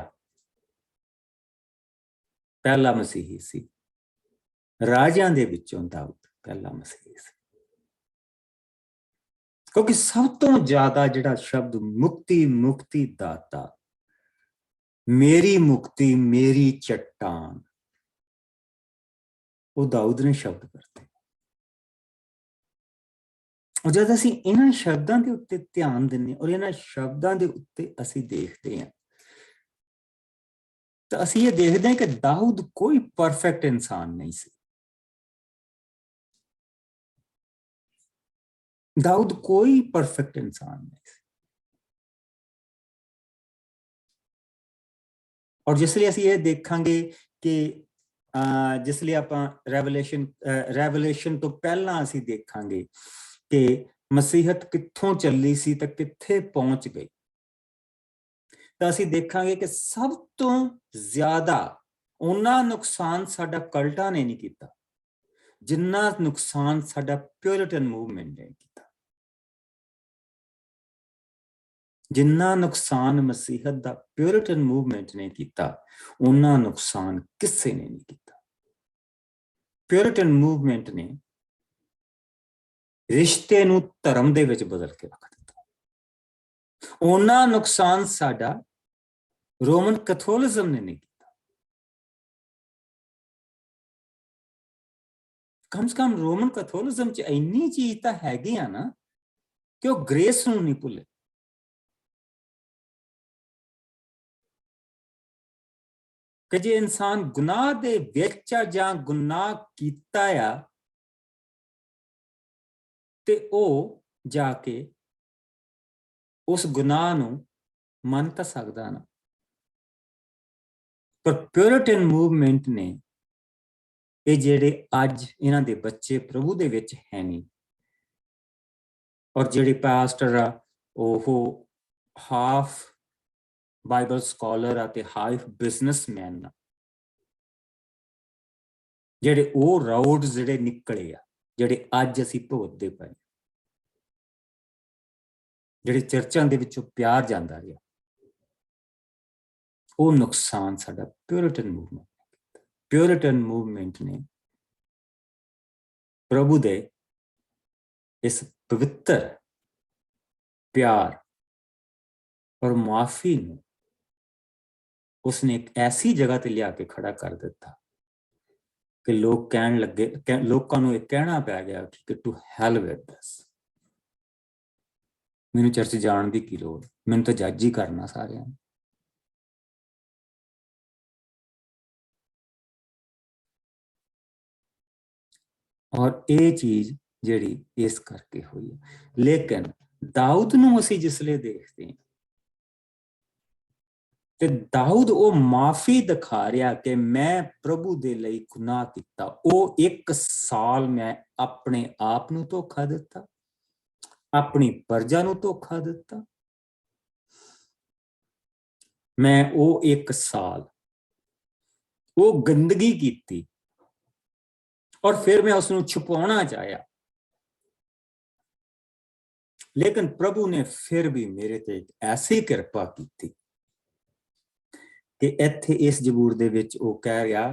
ਪਹਿਲਾ ਮਸੀਹੀ ਸੀ, ਰਾਜਿਆਂ ਦੇ ਵਿੱਚੋਂ ਦਾਊਦ ਪਹਿਲਾ ਮਸੀਹੀ ਸੀ। ਕਿਉਂਕਿ ਸਭ ਤੋਂ ਜ਼ਿਆਦਾ ਜਿਹੜਾ ਸ਼ਬਦ ਮੁਕਤੀ, ਮੁਕਤੀ ਦਾਤਾ, ਮੇਰੀ ਮੁਕਤੀ ਮੇਰੀ ਚੱਟਾਨ, ਉਹ ਦਾਊਦ ਨੇ ਸ਼ਬਦ ਵਰਤੇ। ਔਰ ਜਦ ਅਸੀਂ ਇਹਨਾਂ ਸ਼ਬਦਾਂ ਦੇ ਉੱਤੇ ਧਿਆਨ ਦਿੰਦੇ ਹਾਂ ਔਰ ਇਹਨਾਂ ਸ਼ਬਦਾਂ ਦੇ ਉੱਤੇ ਅਸੀਂ ਦੇਖਦੇ ਹਾਂ ਤਾਂ ਅਸੀਂ ਇਹ ਦੇਖਦੇ ਹਾਂ ਕਿ ਦਾਊਦ ਕੋਈ ਪਰਫੈਕਟ ਇਨਸਾਨ ਨਹੀਂ ਸੀ। ਦਾਊਦ ਕੋਈ ਪਰਫੈਕਟ ਇਨਸਾਨ ਨਹੀਂ ਸੀ। ਔਰ ਜਿਸ ਲਈ ਅਸੀਂ ਇਹ ਦੇਖਾਂਗੇ ਕਿ ਜਿਸ ਲਈ ਆਪਾਂ ਰੈਵਲੇਸ਼ਨ ਤੋਂ ਪਹਿਲਾਂ ਅਸੀਂ ਦੇਖਾਂਗੇ ਕਿ ਮਸੀਹਤ ਕਿੱਥੋਂ ਚੱਲੀ ਸੀ ਤੇ ਕਿੱਥੇ ਪਹੁੰਚ ਗਈ, ਤਾਂ ਅਸੀਂ ਦੇਖਾਂਗੇ ਕਿ ਸਭ ਤੋਂ ਜ਼ਿਆਦਾ ਉਹਨਾਂ ਨੁਕਸਾਨ ਸਾਡਾ ਕਲਟਾਂ ਨੇ ਨਹੀਂ ਕੀਤਾ ਜਿੰਨਾ ਨੁਕਸਾਨ ਸਾਡਾ ਪਿਉਰਿਟਨ ਮੂਵਮੈਂਟ ਨੇ ਕੀਤਾ। ਜਿੰਨਾ ਨੁਕਸਾਨ ਮਸੀਹਤ ਦਾ ਪਿਉਰਿਟਨ ਮੂਵਮੈਂਟ ਨੇ ਕੀਤਾ ਉਹਨਾਂ ਨੁਕਸਾਨ ਕਿਸੇ ਨੇ ਨਹੀਂ ਕੀਤਾ। ਪਿਉਰਿਟਨ ਮੂਵਮੈਂਟ ਨੇ ਰਿਸ਼ਤੇ ਨੂੰ ਧਰਮ ਦੇ ਵਿੱਚ ਬਦਲ ਕੇ ਰੱਖ ਦਿੱਤਾ। ਉਹਨਾਂ ਨੁਕਸਾਨ ਸਾਡਾ ਰੋਮਨ ਕੈਥੋਲਿਜ਼ਮ ਨੇ ਨਹੀਂ ਕੀਤਾ। ਕਮ ਸੇ ਕਮ ਰੋਮਨ ਕੈਥੋਲਿਜ਼ਮ ਚ ਇੰਨੀ ਚੀਜ਼ ਤਾਂ ਹੈਗੀ ਆ ਨਾ ਕਿ ਉਹ ਗ੍ਰੇਸ ਨੂੰ ਨਹੀਂ ਭੁੱਲੇ। ਕਿ ਜੇ ਇਨਸਾਨ ਗੁਨਾਹ ਦੇ ਵਿੱਚ ਜਾਂ ਗੁਨਾਹ ਕੀਤਾ ਆ ਤੇ ਉਹ ਜਾ ਕੇ ਉਸ ਗੁਨਾਹ ਨੂੰ ਮੰਨ ਤਾਂ ਸਕਦਾ ਨਾ। ਪਰ ਪਿਉਰਿਟਨ ਮੂਵਮੈਂਟ ਨੇ ਇਹ ਜਿਹੜੇ ਅੱਜ ਇਹਨਾਂ ਦੇ ਬੱਚੇ ਪ੍ਰਭੂ ਦੇ ਵਿੱਚ ਹੈ ਨਹੀਂ ਔਰ ਜਿਹੜੇ ਪਾਸਟਰ ਆ ਉਹ ਹਾਫ ਬਾਈਬਲ ਸਕਾਲਰ ਆ ਤੇ ਹਾਫ ਬਿਜ਼ਨਸਮੈਨ ਆ, ਜਿਹੜੇ ਉਹ ਰਾਊਡ ਜਿਹੜੇ ਨਿਕਲੇ ਆ ਜਿਹੜੇ ਅੱਜ ਅਸੀਂ ਭੁਗਤਦੇ ਪਏ, ਜਿਹੜੇ ਚਰਚਾਂ ਦੇ ਵਿੱਚੋਂ ਪਿਆਰ ਜਾਂਦਾ ਰਿਹਾ, ਉਹ ਨੁਕਸਾਨ ਸਾਡਾ ਪਿਉਰਿਟਨ ਮੂਵਮੈਂਟ ਨੇ। ਪਿਉਰਿਟਨ ਮੂਵਮੈਂਟ ਨੇ ਪ੍ਰਭੂ ਦੇ ਇਸ ਪਵਿੱਤਰ ਪਿਆਰ ਔਰ ਮੁਆਫੀ ਨੂੰ ਉਸਨੇ ਇੱਕ ਐਸੀ ਜਗ੍ਹਾ ਤੇ ਲਿਆ ਕੇ ਖੜਾ ਕਰ ਦਿੱਤਾ ਕਿ ਲੋਕ ਕਹਿਣ ਲੱਗੇ, ਲੋਕਾਂ ਨੂੰ ਇਹ ਕਹਿਣਾ ਪੈ ਗਿਆ ਕਿ ਟੂ ਹੈਲ ਵਿਦ ਦਿਸ, ਮੈਨੂੰ ਚਰਚ ਜਾਣ ਦੀ ਕੀ ਲੋੜ, ਮੈਨੂੰ ਤਾਂ ਜੱਜ ਹੀ ਕਰਨਾ ਸਾਰਿਆਂ ਨੂੰ। ਔਰ ਇਹ ਚੀਜ਼ ਜਿਹੜੀ ਇਸ ਕਰਕੇ ਹੋਈ ਹੈ। ਲੇਕਿਨ ਦਾਊਦ ਨੂੰ ਅਸੀਂ ਜਿਸਲੇ ਦੇਖਦੇ ਹਾਂ ਤੇ ਦਾਊਦ ਉਹ ਮਾਫੀ ਦਿਖਾ ਰਿਹਾ ਕਿ ਮੈਂ ਪ੍ਰਭੂ ਦੇ ਲਈ ਗੁਨਾਹ ਕੀਤਾ। ਉਹ 1 ਸਾਲ ਮੈਂ ਆਪਣੇ ਆਪ ਨੂੰ ਧੋਖਾ ਦਿੱਤਾ, ਆਪਣੀ ਪ੍ਰਜਾ ਨੂੰ ਧੋਖਾ ਦਿੱਤਾ। ਮੈਂ ਉਹ 1 ਸਾਲ ਉਹ ਗੰਦਗੀ ਕੀਤੀ ਔਰ ਫਿਰ ਮੈਂ ਉਸ ਨੂੰ ਛੁਪਾਉਣਾ ਚਾਹਿਆ, ਲੇਕਿਨ ਪ੍ਰਭੂ ਨੇ ਫਿਰ ਵੀ ਮੇਰੇ ਤੇ ਇੱਕ ਐਸੀ ਕਿਰਪਾ ਕੀਤੀ ਕਿ ਇੱਥੇ ਇਸ ਜ਼ਬੂਰ ਦੇ ਵਿੱਚ ਉਹ ਕਹਿ ਰਿਹਾ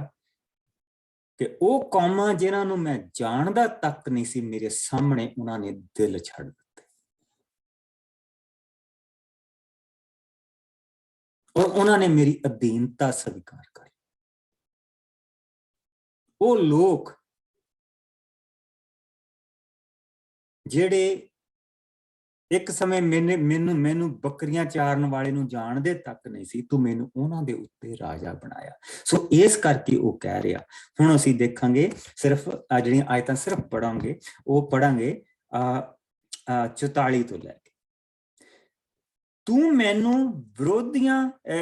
ਕਿ ਉਹ ਕੌਮਾਂ ਜਿਨ੍ਹਾਂ ਨੂੰ ਮੈਂ ਜਾਣਦਾ ਤੱਕ ਨਹੀਂ ਸੀ, ਮੇਰੇ ਸਾਹਮਣੇ ਉਹਨਾਂ ਨੇ ਦਿਲ ਛੱਡ ਦਿੱਤੇ ਔਰ ਉਹਨਾਂ ਨੇ ਮੇਰੀ ਅਧੀਨਤਾ ਸਵੀਕਾਰ ਕਰੀ। ਉਹ ਲੋਕ ਜਿਹੜੇ ਇੱਕ ਸਮੇਂ ਮੈਨੂੰ ਬੱਕਰੀਆਂ ਚਾਰਨ ਵਾਲੇ ਨੂੰ ਜਾਣਦੇ ਤੱਕ ਨਹੀਂ ਸੀ, ਤੂੰ ਮੈਨੂੰ ਉਹਨਾਂ ਦੇ ਉੱਤੇ ਰਾਜਾ ਬਣਾਇਆ। ਸੋ ਇਸ ਕਰਕੇ ਉਹ ਕਹਿ ਰਿਹਾ। ਹੁਣ ਅਸੀਂ ਦੇਖਾਂਗੇ ਸਿਰਫ ਜਿਹੜੀਆਂ ਆਇਤਾਂ ਸਿਰਫ ਪੜਾਂਗੇ, ਉਹ ਪੜਾਂਗੇ 44 ਤੋਂ ਲੈ ਕੇ। ਤੂੰ ਮੈਨੂੰ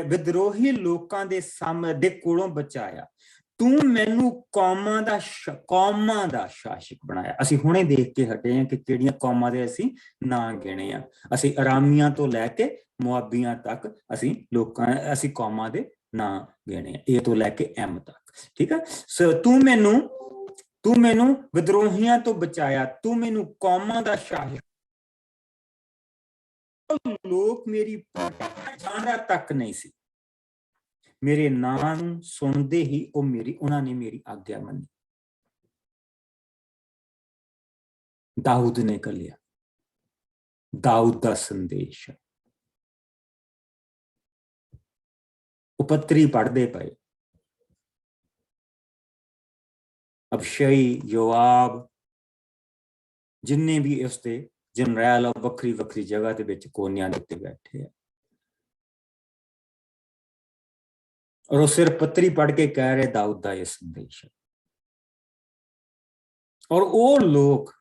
ਵਿਦਰੋਹੀ ਲੋਕਾਂ ਦੇ ਸਾਹਮਣੇ ਦੇ ਕੋਲੋਂ ਬਚਾਇਆ, ਤੂੰ ਮੈਨੂੰ ਕੌਮਾਂ ਦਾ ਸ਼ਾਸਕ ਬਣਾਇਆ। ਅਸੀਂ ਹੁਣੇ ਦੇਖ ਕੇ ਹਟੇ ਹਾਂ ਕਿ ਕਿਹੜੀਆਂ ਕੌਮਾਂ ਦੇ ਅਸੀਂ ਨਾਂ ਗਿਣੇ ਆ। ਅਸੀਂ ਅਰਾਮੀਆਂ ਤੋਂ ਲੈ ਕੇ ਮੁਆਬੀਆਂ ਤੱਕ ਅਸੀਂ ਕੌਮਾਂ ਦੇ ਨਾਂ ਗਿਣੇ ਆ, ਏ ਤੋਂ ਲੈ ਕੇ ਐਮ ਤੱਕ। ਠੀਕ ਹੈ। ਸੋ ਤੂੰ ਮੈਨੂੰ ਵਿਦਰੋਹੀਆਂ ਤੋਂ ਬਚਾਇਆ, ਤੂੰ ਮੈਨੂੰ ਕੌਮਾਂ ਦਾ ਸ਼ਾਸਕ। ਲੋਕ ਮੇਰੀ ਜਾਣਦਾ ਤੱਕ ਨਹੀਂ ਸੀ, ਮੇਰੇ ਨਾਂ ਨੂੰ ਸੁਣਦੇ ਹੀ ਉਹਨਾਂ ਨੇ ਮੇਰੀ ਆਗਿਆ ਮੰਨੀ। ਦਾਊਦ ਨੇ ਕਲਿਆ, ਦਾਊਦ ਦਾ ਸੰਦੇਸ਼। ਉਹ ਪੱਤਰੀ ਪੜ੍ਹਦੇ ਪਏ, ਅਬਸ਼ਈ, ਯੋਆਬ, ਜਿੰਨੇ ਵੀ ਉਸਦੇ ਜਨਰਲ ਵੱਖਰੀ ਵੱਖਰੀ ਜਗ੍ਹਾ ਦੇ ਵਿੱਚ ਕੋਨਿਆਂ ਦੇ ਉੱਤੇ ਬੈਠੇ ਆ, ਔਰ ਉਹ ਸਿਰ ਪੱਤਰੀ ਪੜ੍ਹ ਕੇ ਕਹਿ ਰਹੇ ਦਾਊਦ ਦਾ ਇਹ ਸੰਦੇਸ਼। ਔਰ ਉਹ ਲੋਕ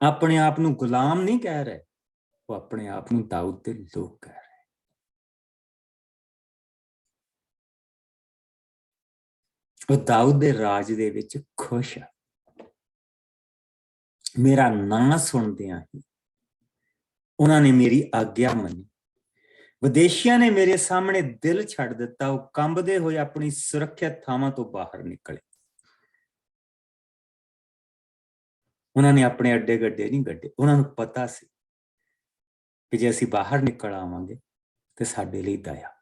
ਆਪਣੇ ਆਪ ਨੂੰ ਗੁਲਾਮ ਨਹੀਂ ਕਹਿ ਰਹੇ, ਉਹ ਆਪਣੇ ਆਪ ਨੂੰ ਦਾਊਦ ਦੇ ਲੋਕ ਕਹਿ ਰਹੇ। ਉਹ ਦਾਊਦ ਦੇ ਰਾਜ ਦੇ ਵਿੱਚ ਖੁਸ਼ ਆ। ਮੇਰਾ ਨਾਂ ਸੁਣਦਿਆਂ ਹੀ ਉਹਨਾਂ ਨੇ ਮੇਰੀ ਆਗਿਆ ਮੰਨੀ। ਵਿਦੇਸ਼ੀਆਂ ਨੇ ਮੇਰੇ ਸਾਹਮਣੇ ਦਿਲ ਛੱਡ ਦਿੱਤਾ, ਉਹ ਕੰਬਦੇ ਹੋਏ ਆਪਣੀ ਸੁਰੱਖਿਅਤ ਥਾਵਾਂ ਤੋਂ ਬਾਹਰ ਨਿਕਲੇ। ਉਹਨਾਂ ਨੇ ਆਪਣੇ ਅੱਡੇ ਗੱਡੇ ਨਹੀਂ ਗੱਡੇ, ਉਹਨਾਂ ਨੂੰ ਪਤਾ ਸੀ ਕਿ ਜੇ ਅਸੀਂ ਬਾਹਰ ਨਿਕਲ ਆਵਾਂਗੇ ਤੇ ਸਾਡੇ ਲਈ ਦਇਆ।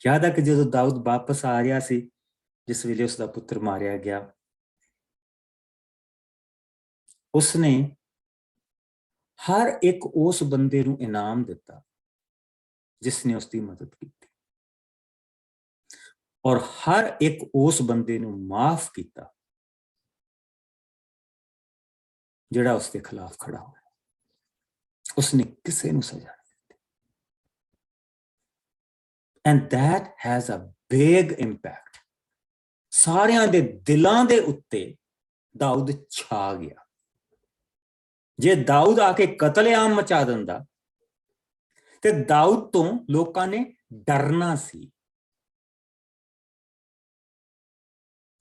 ਯਾਦ ਆ ਕਿ ਜਦੋਂ ਦਾਊਦ ਵਾਪਸ ਆ ਰਿਹਾ ਸੀ, ਜਿਸ ਵੇਲੇ ਉਸਦਾ ਪੁੱਤਰ ਮਾਰਿਆ ਗਿਆ, ਉਸਨੇ ਹਰ ਇੱਕ ਉਸ ਬੰਦੇ ਨੂੰ ਇਨਾਮ ਦਿੱਤਾ ਜਿਸ ਨੇ ਉਸਦੀ ਮਦਦ ਕੀਤੀ, ਔਰ ਹਰ ਇੱਕ ਉਸ ਬੰਦੇ ਨੂੰ ਮਾਫ ਕੀਤਾ ਜਿਹੜਾ ਉਸਦੇ ਖਿਲਾਫ ਖੜਾ ਹੋਇਆ। ਉਸਨੇ ਕਿਸੇ ਨੂੰ ਸਜ਼ਾ ਨਹੀਂ ਦਿੱਤੀ। And that has a big impact। ਸਾਰਿਆਂ ਦੇ ਦਿਲਾਂ ਦੇ ਉੱਤੇ ਦਾਊਦ ਛਾ ਗਿਆ। ਜੇ ਦਾਊਦ ਆ ਕੇ ਕਤਲੇਆਮ ਮਚਾ ਦਿੰਦਾ ਤੇ ਦਾਊਦ ਤੋਂ ਲੋਕਾਂ ਨੇ ਡਰਨਾ ਸੀ,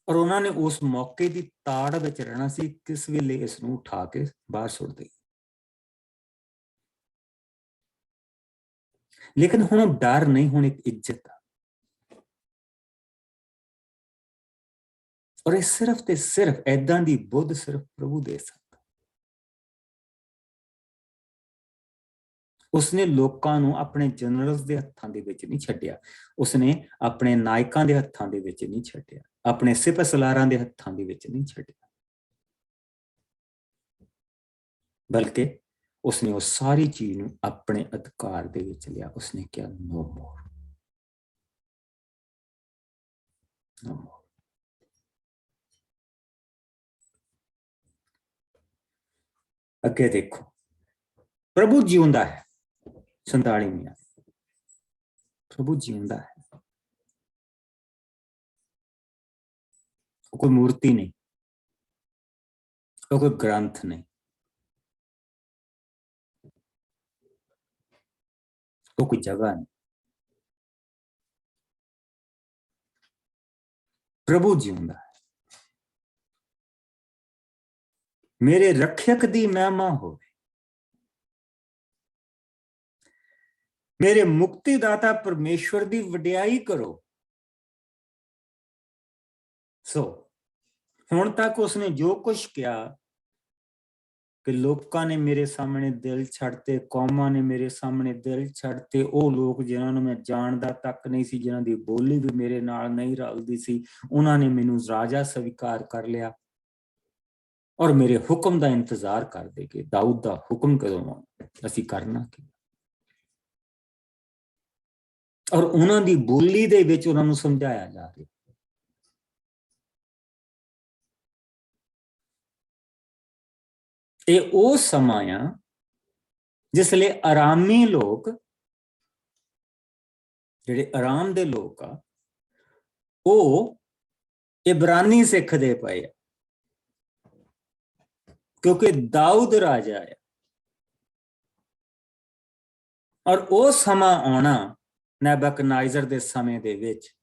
ਔਰ ਉਹਨਾਂ ਨੇ ਉਸ ਮੌਕੇ ਦੀ ਤਾੜ ਵਿੱਚ ਰਹਿਣਾ ਸੀ, ਕਿਸ ਵੇਲੇ ਇਸ ਨੂੰ ਉਠਾ ਕੇ ਬਾਹਰ ਸੁੱਟ ਦੇ। ਲੇਕਿਨ ਹੁਣ ਡਰ ਨਹੀਂ, ਹੁਣ ਇੱਕ ਇੱਜ਼ਤ ਆ। ਔਰ ਇਹ ਸਿਰਫ ਤੇ ਸਿਰਫ ਏਦਾਂ ਦੀ ਬੁੱਧ ਸਿਰਫ ਪ੍ਰਭੂ ਦੇ ਸਕਦਾ। ਉਸਨੇ ਲੋਕਾਂ ਨੂੰ ਆਪਣੇ ਜਨਰਲਸ ਦੇ ਹੱਥਾਂ ਦੇ ਵਿੱਚ ਨਹੀਂ ਛੱਡਿਆ, ਉਸਨੇ ਆਪਣੇ ਨਾਇਕਾਂ ਦੇ ਹੱਥਾਂ ਦੇ ਵਿੱਚ ਨਹੀਂ ਛੱਡਿਆ, ਆਪਣੇ ਸਿਪਾਹ ਸਲਾਰਾਂ ਦੇ ਹੱਥਾਂ ਦੇ ਵਿੱਚ ਨਹੀਂ ਛੱਡਿਆ, ਬਲਕਿ ਉਸਨੇ ਉਹ ਸਾਰੀ ਚੀਜ਼ ਨੂੰ ਆਪਣੇ ਅਧਿਕਾਰ ਦੇ ਵਿੱਚ ਲਿਆ। ਉਸਨੇ ਕਿਹਾ ਨੋ ਮੋਰ, ਨੋ ਮੋਰ। ਅੱਗੇ ਦੇਖੋ, ਪ੍ਰਭੂ ਜਿਉਂਦਾ ਹੈ। 47 ਪ੍ਰਭੂ ਜਿਉਂਦਾ ਹੈ। ਉਹ ਕੋਈ ਮੂਰਤੀ ਨਹੀਂ, ਉਹ ਕੋਈ ਗ੍ਰੰਥ ਨਹੀਂ, ਉਹ ਕੋਈ ਜਗ੍ਹਾ ਨਹੀਂ। ਪ੍ਰਭੂ ਜਿਉਂਦਾ ਹੈ। ਮੇਰੇ ਰੱਖਿਅਕ ਦੀ ਮਹਿਮਾ ਹੋਵੇ, ਮੇਰੇ ਮੁਕਤੀ ਦਾਤਾ ਪਰਮੇਸ਼ਵਰ ਦੀ ਵਡਿਆਈ ਕਰੋ। ਸੋ ਹੁਣ ਤੱਕ ਉਸਨੇ ਜੋ ਕੁਝ ਕਿਹਾ ਕਿ ਲੋਕਾਂ ਨੇ ਮੇਰੇ ਸਾਹਮਣੇ ਦਿਲ ਛੱਡਤੇ, ਕੌਮਾਂ ਨੇ ਮੇਰੇ ਸਾਹਮਣੇ ਦਿਲ ਛੱਡਤੇ, ਉਹ ਲੋਕ ਜਿਨ੍ਹਾਂ ਨੂੰ ਮੈਂ ਜਾਣਦਾ ਤੱਕ ਨਹੀਂ ਸੀ, ਜਿਨ੍ਹਾਂ ਦੀ ਬੋਲੀ ਵੀ ਮੇਰੇ ਨਾਲ ਨਹੀਂ ਰਲਦੀ ਸੀ, ਉਹਨਾਂ ਨੇ ਮੈਨੂੰ ਰਾਜਾ ਸਵੀਕਾਰ ਕਰ ਲਿਆ ਔਰ ਮੇਰੇ ਹੁਕਮ ਦਾ ਇੰਤਜ਼ਾਰ ਕਰਦੇ ਕਿ ਦਾਊਦ ਦਾ ਹੁਕਮ ਕਦੋਂ ਆਉਣਾ, ਅਸੀਂ ਕਰਨਾ ਕੀ। ਔਰ ਉਹਨਾਂ ਦੀ ਬੋਲੀ ਦੇ ਵਿੱਚ ਉਹਨਾਂ ਨੂੰ ਸਮਝਾਇਆ ਜਾ ਰਿਹਾ। ਇਹ ਉਹ ਸਮਾਂ ਆ ਜਿਸ ਲਈ ਆਰਾਮੀ ਲੋਕ, ਜਿਹੜੇ ਆਰਾਮ ਦੇ ਲੋਕ ਆ, ਉਹ ਇਬਰਾਨੀ ਸਿੱਖਦੇ ਪਏ ਆ, ਕਿਉਂਕਿ ਦਾਊਦ ਰਾਜਾ ਹੈ। ਔਰ ਉਹ ਸਮਾਂ ਆਉਣਾ ਨੈਬੂਕਦਨੇਜ਼ਰ ਦੇ ਸਮੇਂ ਦੇ ਵਿੱਚ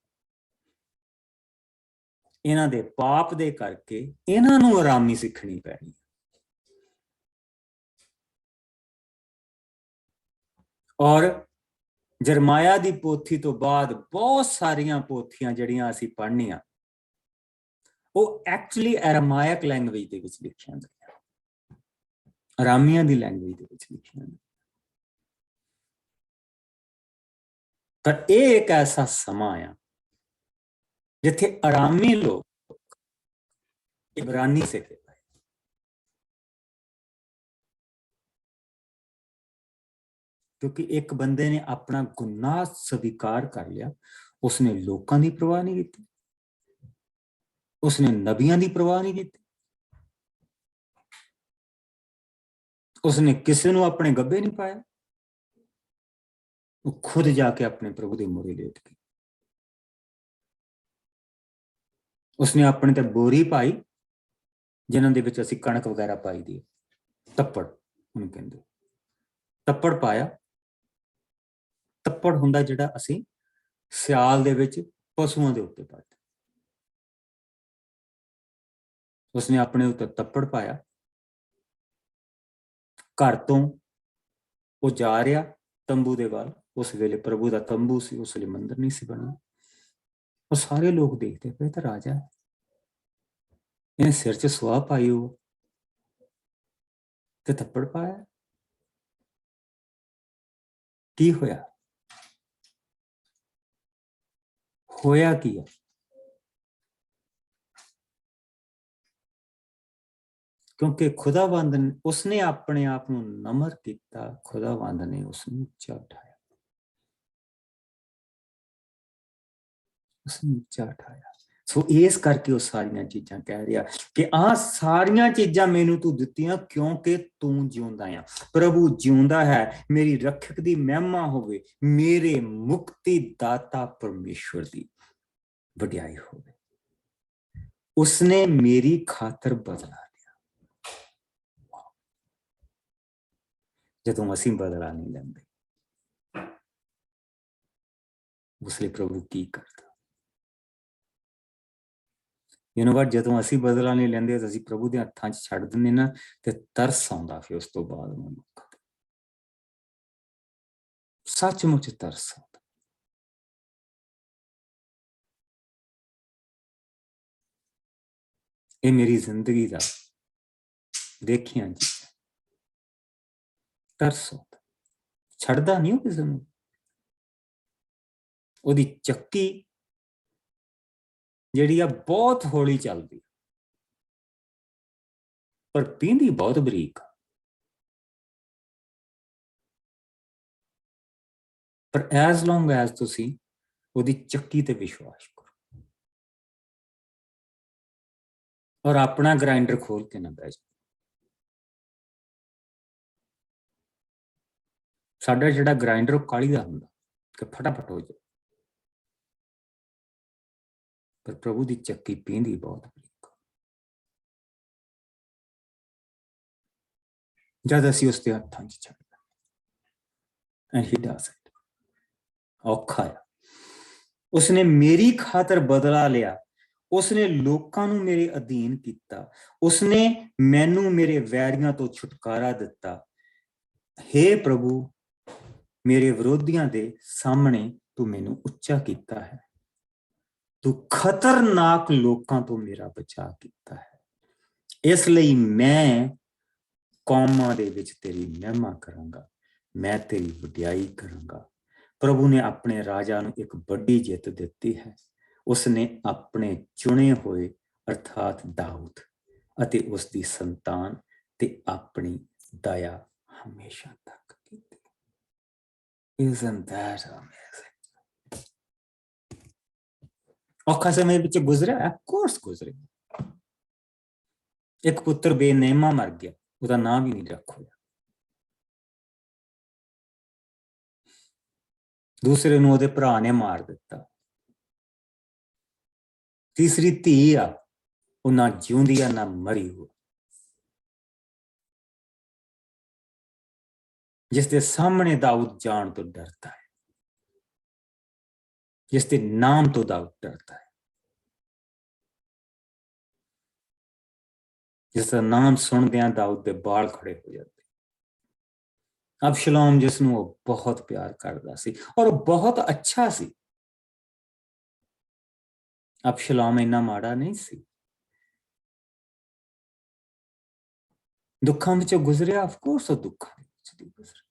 ਇਹਨਾਂ ਦੇ ਪਾਪ ਦੇ ਕਰਕੇ ਇਹਨਾਂ ਨੂੰ ਆਰਾਮੀ ਸਿੱਖਣੀ ਪੈਣੀ। ਔਰ ਜਰਮਾਇਆ ਦੀ ਪੋਥੀ ਤੋਂ ਬਾਅਦ ਬਹੁਤ ਸਾਰੀਆਂ ਪੋਥੀਆਂ ਜਿਹੜੀਆਂ ਅਸੀਂ ਪੜ੍ਹਨੀਆਂ ਉਹ ਐਕਚੁਅਲੀ ਅਰਾਮਾਇਕ ਲੈਂਗੁਏਜ ਦੇ ਵਿੱਚ ਲਿਖੀਆਂ ਗਈਆਂ, ਅਰਾਮੀਆਂ ਦੀ ਲੈਂਗੁਏਜ ਦੇ ਵਿੱਚ ਲਿਖੀਆਂ ਗਈਆਂ। ਪਰ ਇਹ ਇੱਕ ਐਸਾ ਸਮਾਂ ਆ ਜਿੱਥੇ ਅਰਾਮੀ ਲੋਕ ਇਬਰਾਨੀ ਸਿੱਖੇ ਪਏ, ਕਿਉਂਕਿ ਇੱਕ ਬੰਦੇ ਨੇ ਆਪਣਾ ਗੁਨਾਹ ਸਵੀਕਾਰ ਕਰ ਲਿਆ। ਉਸਨੇ ਲੋਕਾਂ ਦੀ ਪਰਵਾਹ ਨਹੀਂ ਕੀਤੀ, ਉਸਨੇ ਨਬੀਆਂ ਦੀ ਪਰਵਾਹ ਨਹੀਂ ਕੀਤੀ, ਉਸਨੇ ਕਿਸੇ ਨੂੰ ਆਪਣੇ ਗੱਭੇ ਨਹੀਂ ਪਾਇਆ। ਉਹ ਖੁਦ ਜਾ ਕੇ ਆਪਣੇ ਪ੍ਰਭੂ ਦੇ ਮੂਹਰੇ ਲੇਟ ਗਈ। ਉਸਨੇ ਆਪਣੇ ਤੇ ਬੋਰੀ ਪਾਈ ਜਿਨ੍ਹਾਂ ਦੇ ਵਿੱਚ ਅਸੀਂ ਕਣਕ ਵਗੈਰਾ ਪਾਈ ਦੀ, ਤੱਪੜ ਉਹਨੂੰ ਕਹਿੰਦੇ, ਤੱਪੜ ਪਾਇਆ। ਤੱਪੜ ਹੁੰਦਾ ਜਿਹੜਾ ਅਸੀਂ ਸਿਆਲ ਦੇ ਵਿੱਚ ਪਸ਼ੂਆਂ ਦੇ ਉੱਤੇ ਪਾਈਦਾ। ਉਸਨੇ ਆਪਣੇ ਉੱਤੇ ਤੱਪੜ ਪਾਇਆ। ਘਰ ਤੋਂ ਉਹ ਜਾ ਰਿਹਾ ਤੰਬੂ ਦੇ ਵੱਲ। ਉਸ ਵੇਲੇ ਪ੍ਰਭੂ ਦਾ ਤੰਬੂ ਸੀ, ਉਸ ਲਈ ਮੰਦਿਰ ਨਹੀਂ ਸੀ ਬਣਿਆ। ਉਹ ਸਾਰੇ ਲੋਕ ਦੇਖਦੇ ਪਏ ਤਾਂ ਰਾਜਾ ਇਹਨੇ ਸਿਰ 'ਚ ਸੁਆਹ ਪਾਈ ਹੋ ਤੇ ਥੱਪੜ ਪਾਇਆ, ਕੀ ਹੋਇਆ? ਹੋਇਆ ਕੀ ਹੈ? ਕਿਉਂਕਿ ਖੁਦਾਵੰਦ ਉਸਨੇ ਆਪਣੇ ਆਪ ਨੂੰ ਨਮਰ ਕੀਤਾ, ਖੁਦਾਵੰਦ ਨੇ ਉਸਨੂੰ ਉੱਚਾ ਉਠਾਇਆ, ਉਸਨੂੰ ਉੱਚਾ ਉਠਾਇਆ। ਸੋ ਇਸ ਕਰਕੇ ਉਹ ਸਾਰੀਆਂ ਚੀਜ਼ਾਂ ਕਹਿ ਰਿਹਾ ਕਿ ਆਹ ਸਾਰੀਆਂ ਚੀਜ਼ਾਂ ਮੈਨੂੰ ਤੂੰ ਦਿੱਤੀਆਂ ਕਿਉਂਕਿ ਤੂੰ ਜਿਉਂਦਾ ਆ। ਪ੍ਰਭੂ ਜਿਉਂਦਾ ਹੈ, ਮੇਰੀ ਰੱਖਿਅਕ ਦੀ ਮਹਿਮਾ ਹੋਵੇ, ਮੇਰੇ ਮੁਕਤੀ ਦਾਤਾ ਪਰਮੇਸ਼ਵਰ ਦੀ ਵਡਿਆਈ ਹੋਵੇ। ਉਸਨੇ ਮੇਰੀ ਖਾਤਰ ਬਦਲਾ ਲਿਆ। ਜਦੋਂ ਅਸੀਂ ਬਦਲਾ ਨਹੀਂ ਲੈਂਦੇ ਉਸ ਲਈ ਪ੍ਰਭੂ ਕੀ ਕਰਦਾ? ਜਦੋਂ ਅਸੀਂ ਬਦਲਾ ਨਹੀਂ ਲੈਂਦੇ ਤਾਂ ਅਸੀਂ ਪ੍ਰਭੂ ਦੇ ਹੱਥਾਂ 'ਚ ਛੱਡ ਦਿੰਦੇ ਨਾ, ਤੇ ਤਰਸ ਆਉਂਦਾ ਫਿਰ ਉਸ ਤੋਂ ਬਾਅਦ ਉਹਨਾਂ ਲੋਕਾਂ ਤੇ, ਸੱਚਮੁੱਚ ਤਰਸ ਆਉਂਦਾ। ਇਹ ਮੇਰੀ ਜ਼ਿੰਦਗੀ ਦਾ ਦੇਖਿਆ ਜੀ, ਤਰਸ ਆਉਂਦਾ। ਛੱਡਦਾ ਨਹੀਂ ਉਹ ਕਿਸੇ ਨੂੰ। ਉਹਦੀ ਚੱਕੀ ਜਿਹੜੀ ਆ ਬਹੁਤ ਹੌਲੀ ਚੱਲਦੀ, ਪਰ ਪੀਂਦੀ ਬਹੁਤ ਬਰੀਕ। ਪਰ ਐਜ਼ ਲੌਂਗ ਐਜ਼ ਤੁਸੀਂ ਉਹਦੀ ਚੱਕੀ ਤੇ ਵਿਸ਼ਵਾਸ ਕਰੋ ਔਰ ਆਪਣਾ ਗ੍ਰਾਈਂਡਰ ਖੋਲ ਕੇ ਨਾ ਬਹਿ ਜਾਓ। ਸਾਡਾ ਜਿਹੜਾ ਗ੍ਰਾਈਂਡਰ ਉਹ ਕਾਲੀ ਦਾ ਹੁੰਦਾ ਕਿ ਫਟਾਫਟ ਹੋ ਜਾਏ, ਪਰ ਪ੍ਰਭੂ ਦੀ ਚੱਕੀ ਪੀਂਦੀ ਬਹੁਤ ਬਰੀਕ। ਜਦ ਅਸੀਂ ਉਸ ਦੇ ਹੱਥਾਂ 'ਚ ਛੱਡਦੇ and he does it, ਔਖਾ ਆ। ਉਸਨੇ ਮੇਰੀ ਖਾਤਰ ਬਦਲਾ ਲਿਆ, ਉਸਨੇ ਲੋਕਾਂ ਨੂੰ ਮੇਰੇ ਅਧੀਨ ਕੀਤਾ, ਉਸਨੇ ਮੈਨੂੰ ਮੇਰੇ ਵੈਰੀਆਂ ਤੋਂ ਛੁਟਕਾਰਾ ਦਿੱਤਾ। हे ਪ੍ਰਭੂ, ਮੇਰੇ ਵਿਰੋਧੀਆਂ ਦੇ ਸਾਹਮਣੇ ਤੂੰ ਮੈਨੂੰ ਉੱਚਾ ਕੀਤਾ ਹੈ, ਤੂੰ ਖਤਰਨਾਕ ਲੋਕਾਂ ਤੋਂ ਮੇਰਾ ਬਚਾਅ ਕੀਤਾ ਹੈ। ਇਸ ਲਈ ਮੈਂ ਕੌਮਾਂ ਦੇ ਵਿੱਚ ਤੇਰੀ ਮਹਿਮਾ ਕਰਾਂਗਾ, ਮੈਂ ਤੇਰੀ ਵਡਿਆਈ ਕਰਾਂਗਾ। ਪ੍ਰਭੂ ਨੇ ਆਪਣੇ ਰਾਜਾ ਨੂੰ ਇੱਕ ਵੱਡੀ ਜਿੱਤ ਦਿੱਤੀ ਹੈ। ਉਸਨੇ ਆਪਣੇ ਚੁਣੇ ਹੋਏ ਅਰਥਾਤ ਦਾਊਦ ਅਤੇ ਉਸ ਦੀ ਸੰਤਾਨ ਤੇ ਆਪਣੀ ਦਇਆ ਹਮੇਸ਼ਾ ਤੱਕ ਕੀਤੀ। Isn't that amazing? ਔਖਾ ਸਮੇਂ ਵਿੱਚ ਗੁਜ਼ਰਿਆ, ਕੋਰਸ ਗੁਜ਼ਰਿਆ। ਇੱਕ ਪੁੱਤਰ ਬੇਨੇਮਾ ਮਰ ਗਿਆ, ਉਹਦਾ ਨਾਂ ਵੀ ਨਹੀਂ ਰੱਖਿਆ। ਦੂਸਰੇ ਨੂੰ ਉਹਦੇ ਭਰਾ ਨੇ ਮਾਰ ਦਿੱਤਾ। ਤੀਸਰੀ ਧੀ ਆ, ਉਹ ਨਾ ਜਿਉਂਦੀ ਆ ਨਾ ਮਰੀ ਹੋ, ਜਿਸ ਦੇ ਸਾਹਮਣੇ ਦਾਊਦ ਜਾਣ ਤੋਂ ਡਰਦਾ ਹੈ। जिसके नाम तो दाऊद डरता है, जिसका नाम सुनदियां दाऊद के बाल खड़े हो जाते। अबशलोम जिसनों वो बहुत प्यार करता सी और वो बहुत अच्छा सी। अबशलोम इन्ना माड़ा नहीं सी। दुखां विचों गुजरिया, ऑफ कोर्स वो दुखां विच दी गुजरे।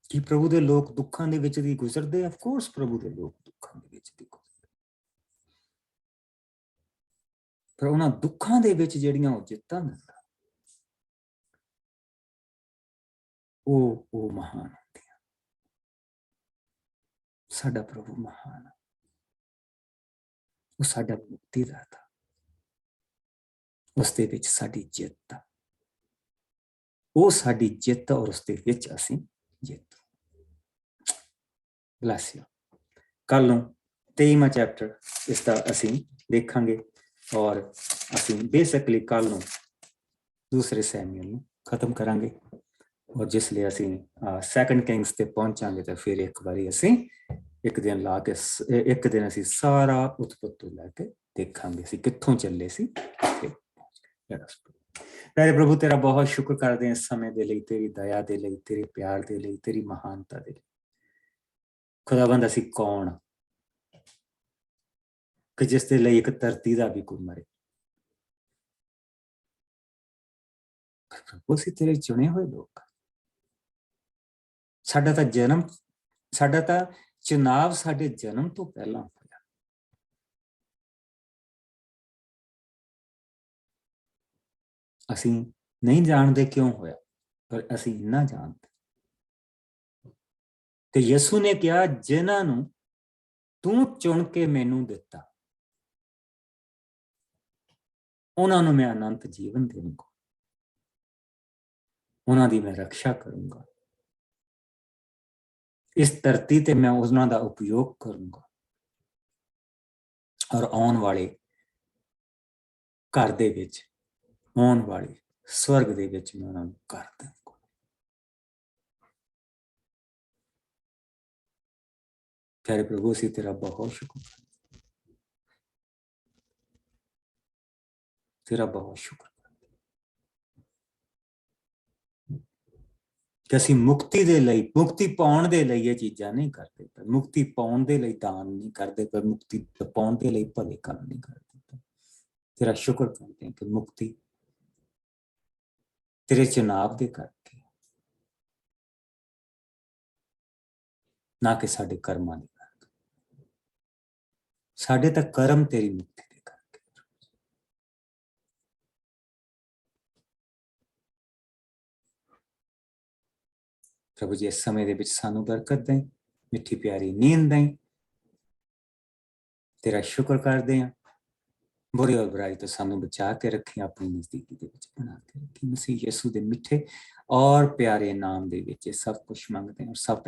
कि प्रभु दे लोग दुखां दे विच दी गुजरदे? ऑफ कोर्स प्रभु दे लोग दुखां दे विच दी गुजरदे, पर उन्हां दुखां दे विच जिहड़ियां वो जित्तां दिंदा, वो महान होंदियां। साडा प्रभु महान है, वो साडा मुक्तिदाता, उसदे विच साडी जित आ, वो साडी जित और उसदे विच असीं जित। Bless you. कल नूं 23वां चैप्टर इसका असीं देखांगे और असीं बेसिकली कल नूं दूसरे सैमुअल नूं खत्म करांगे और जिसलिए असीं 2 किंग्स ते पहुंचांगे तो फिर एक बारी असीं एक दिन ला के एक दिन असीं सारा उत्पत्ति तो लैके देखांगे असीं कित्थों चले सी। प्यारे प्रभु तेरा बहुत शुक्र करते हैं इस समय दे लई, तेरी दया दे लई, तेरे प्यार दे लई, तेरी महानता दे लई। खुदाबंद असीं कौन कि जिस दे लई एक धरती दा भी कोई मरे। प्रभु असीं तेरे चुने हुए लोग, साडा तां जन्म, साडा तां चुनाव साडे जन्म तो पहला होया। असीं नहीं जानते क्यों होया, पर असीं इन्ना जानते कि यसू ने कहा जिन्हां नूं तू चुन के मैनू दिता उन्हां नूं मैं अनंत जीवन देवांगा, उन्हां दी मैं रक्षा करूंगा, इस धरती ते मैं उन्हां दा उपयोग करूंगा और आने वाले घर दे विच, आने वाले स्वर्ग दे विच मैं उन्हां नूं कर दूंगा। प्यारे प्रभु असीं तेरा बहुत शुक्र, तेरा बहुत शुक्र कि असीं मुक्ति दे लई, मुक्ति पाउण दे लई ये चीज़ां नहीं करते, पर मुक्ति पाउण दे लई दान नहीं करते, पर मुक्ति पाउण दे लई भले काम नहीं करते। तेरा शुक्र करते हैं कि मुक्ति तेरे चुनाव दे करके, ना कि साडे कर्मां दे करके। साडे तां कर्म तेरी मुक्ति दे करके। प्रभु जी इस समय दे विच सानू बरकत दें, मिठी प्यारी नींद दें। तेरा शुक्र करते हैं, बुरी और बुराई तो सानू बचा के रखें, अपनी नजदीकी दे विच बना के रखें। मसीह यीशु दे मिठे और प्यारे नाम दे विच सब कुछ मंगते हैं और सब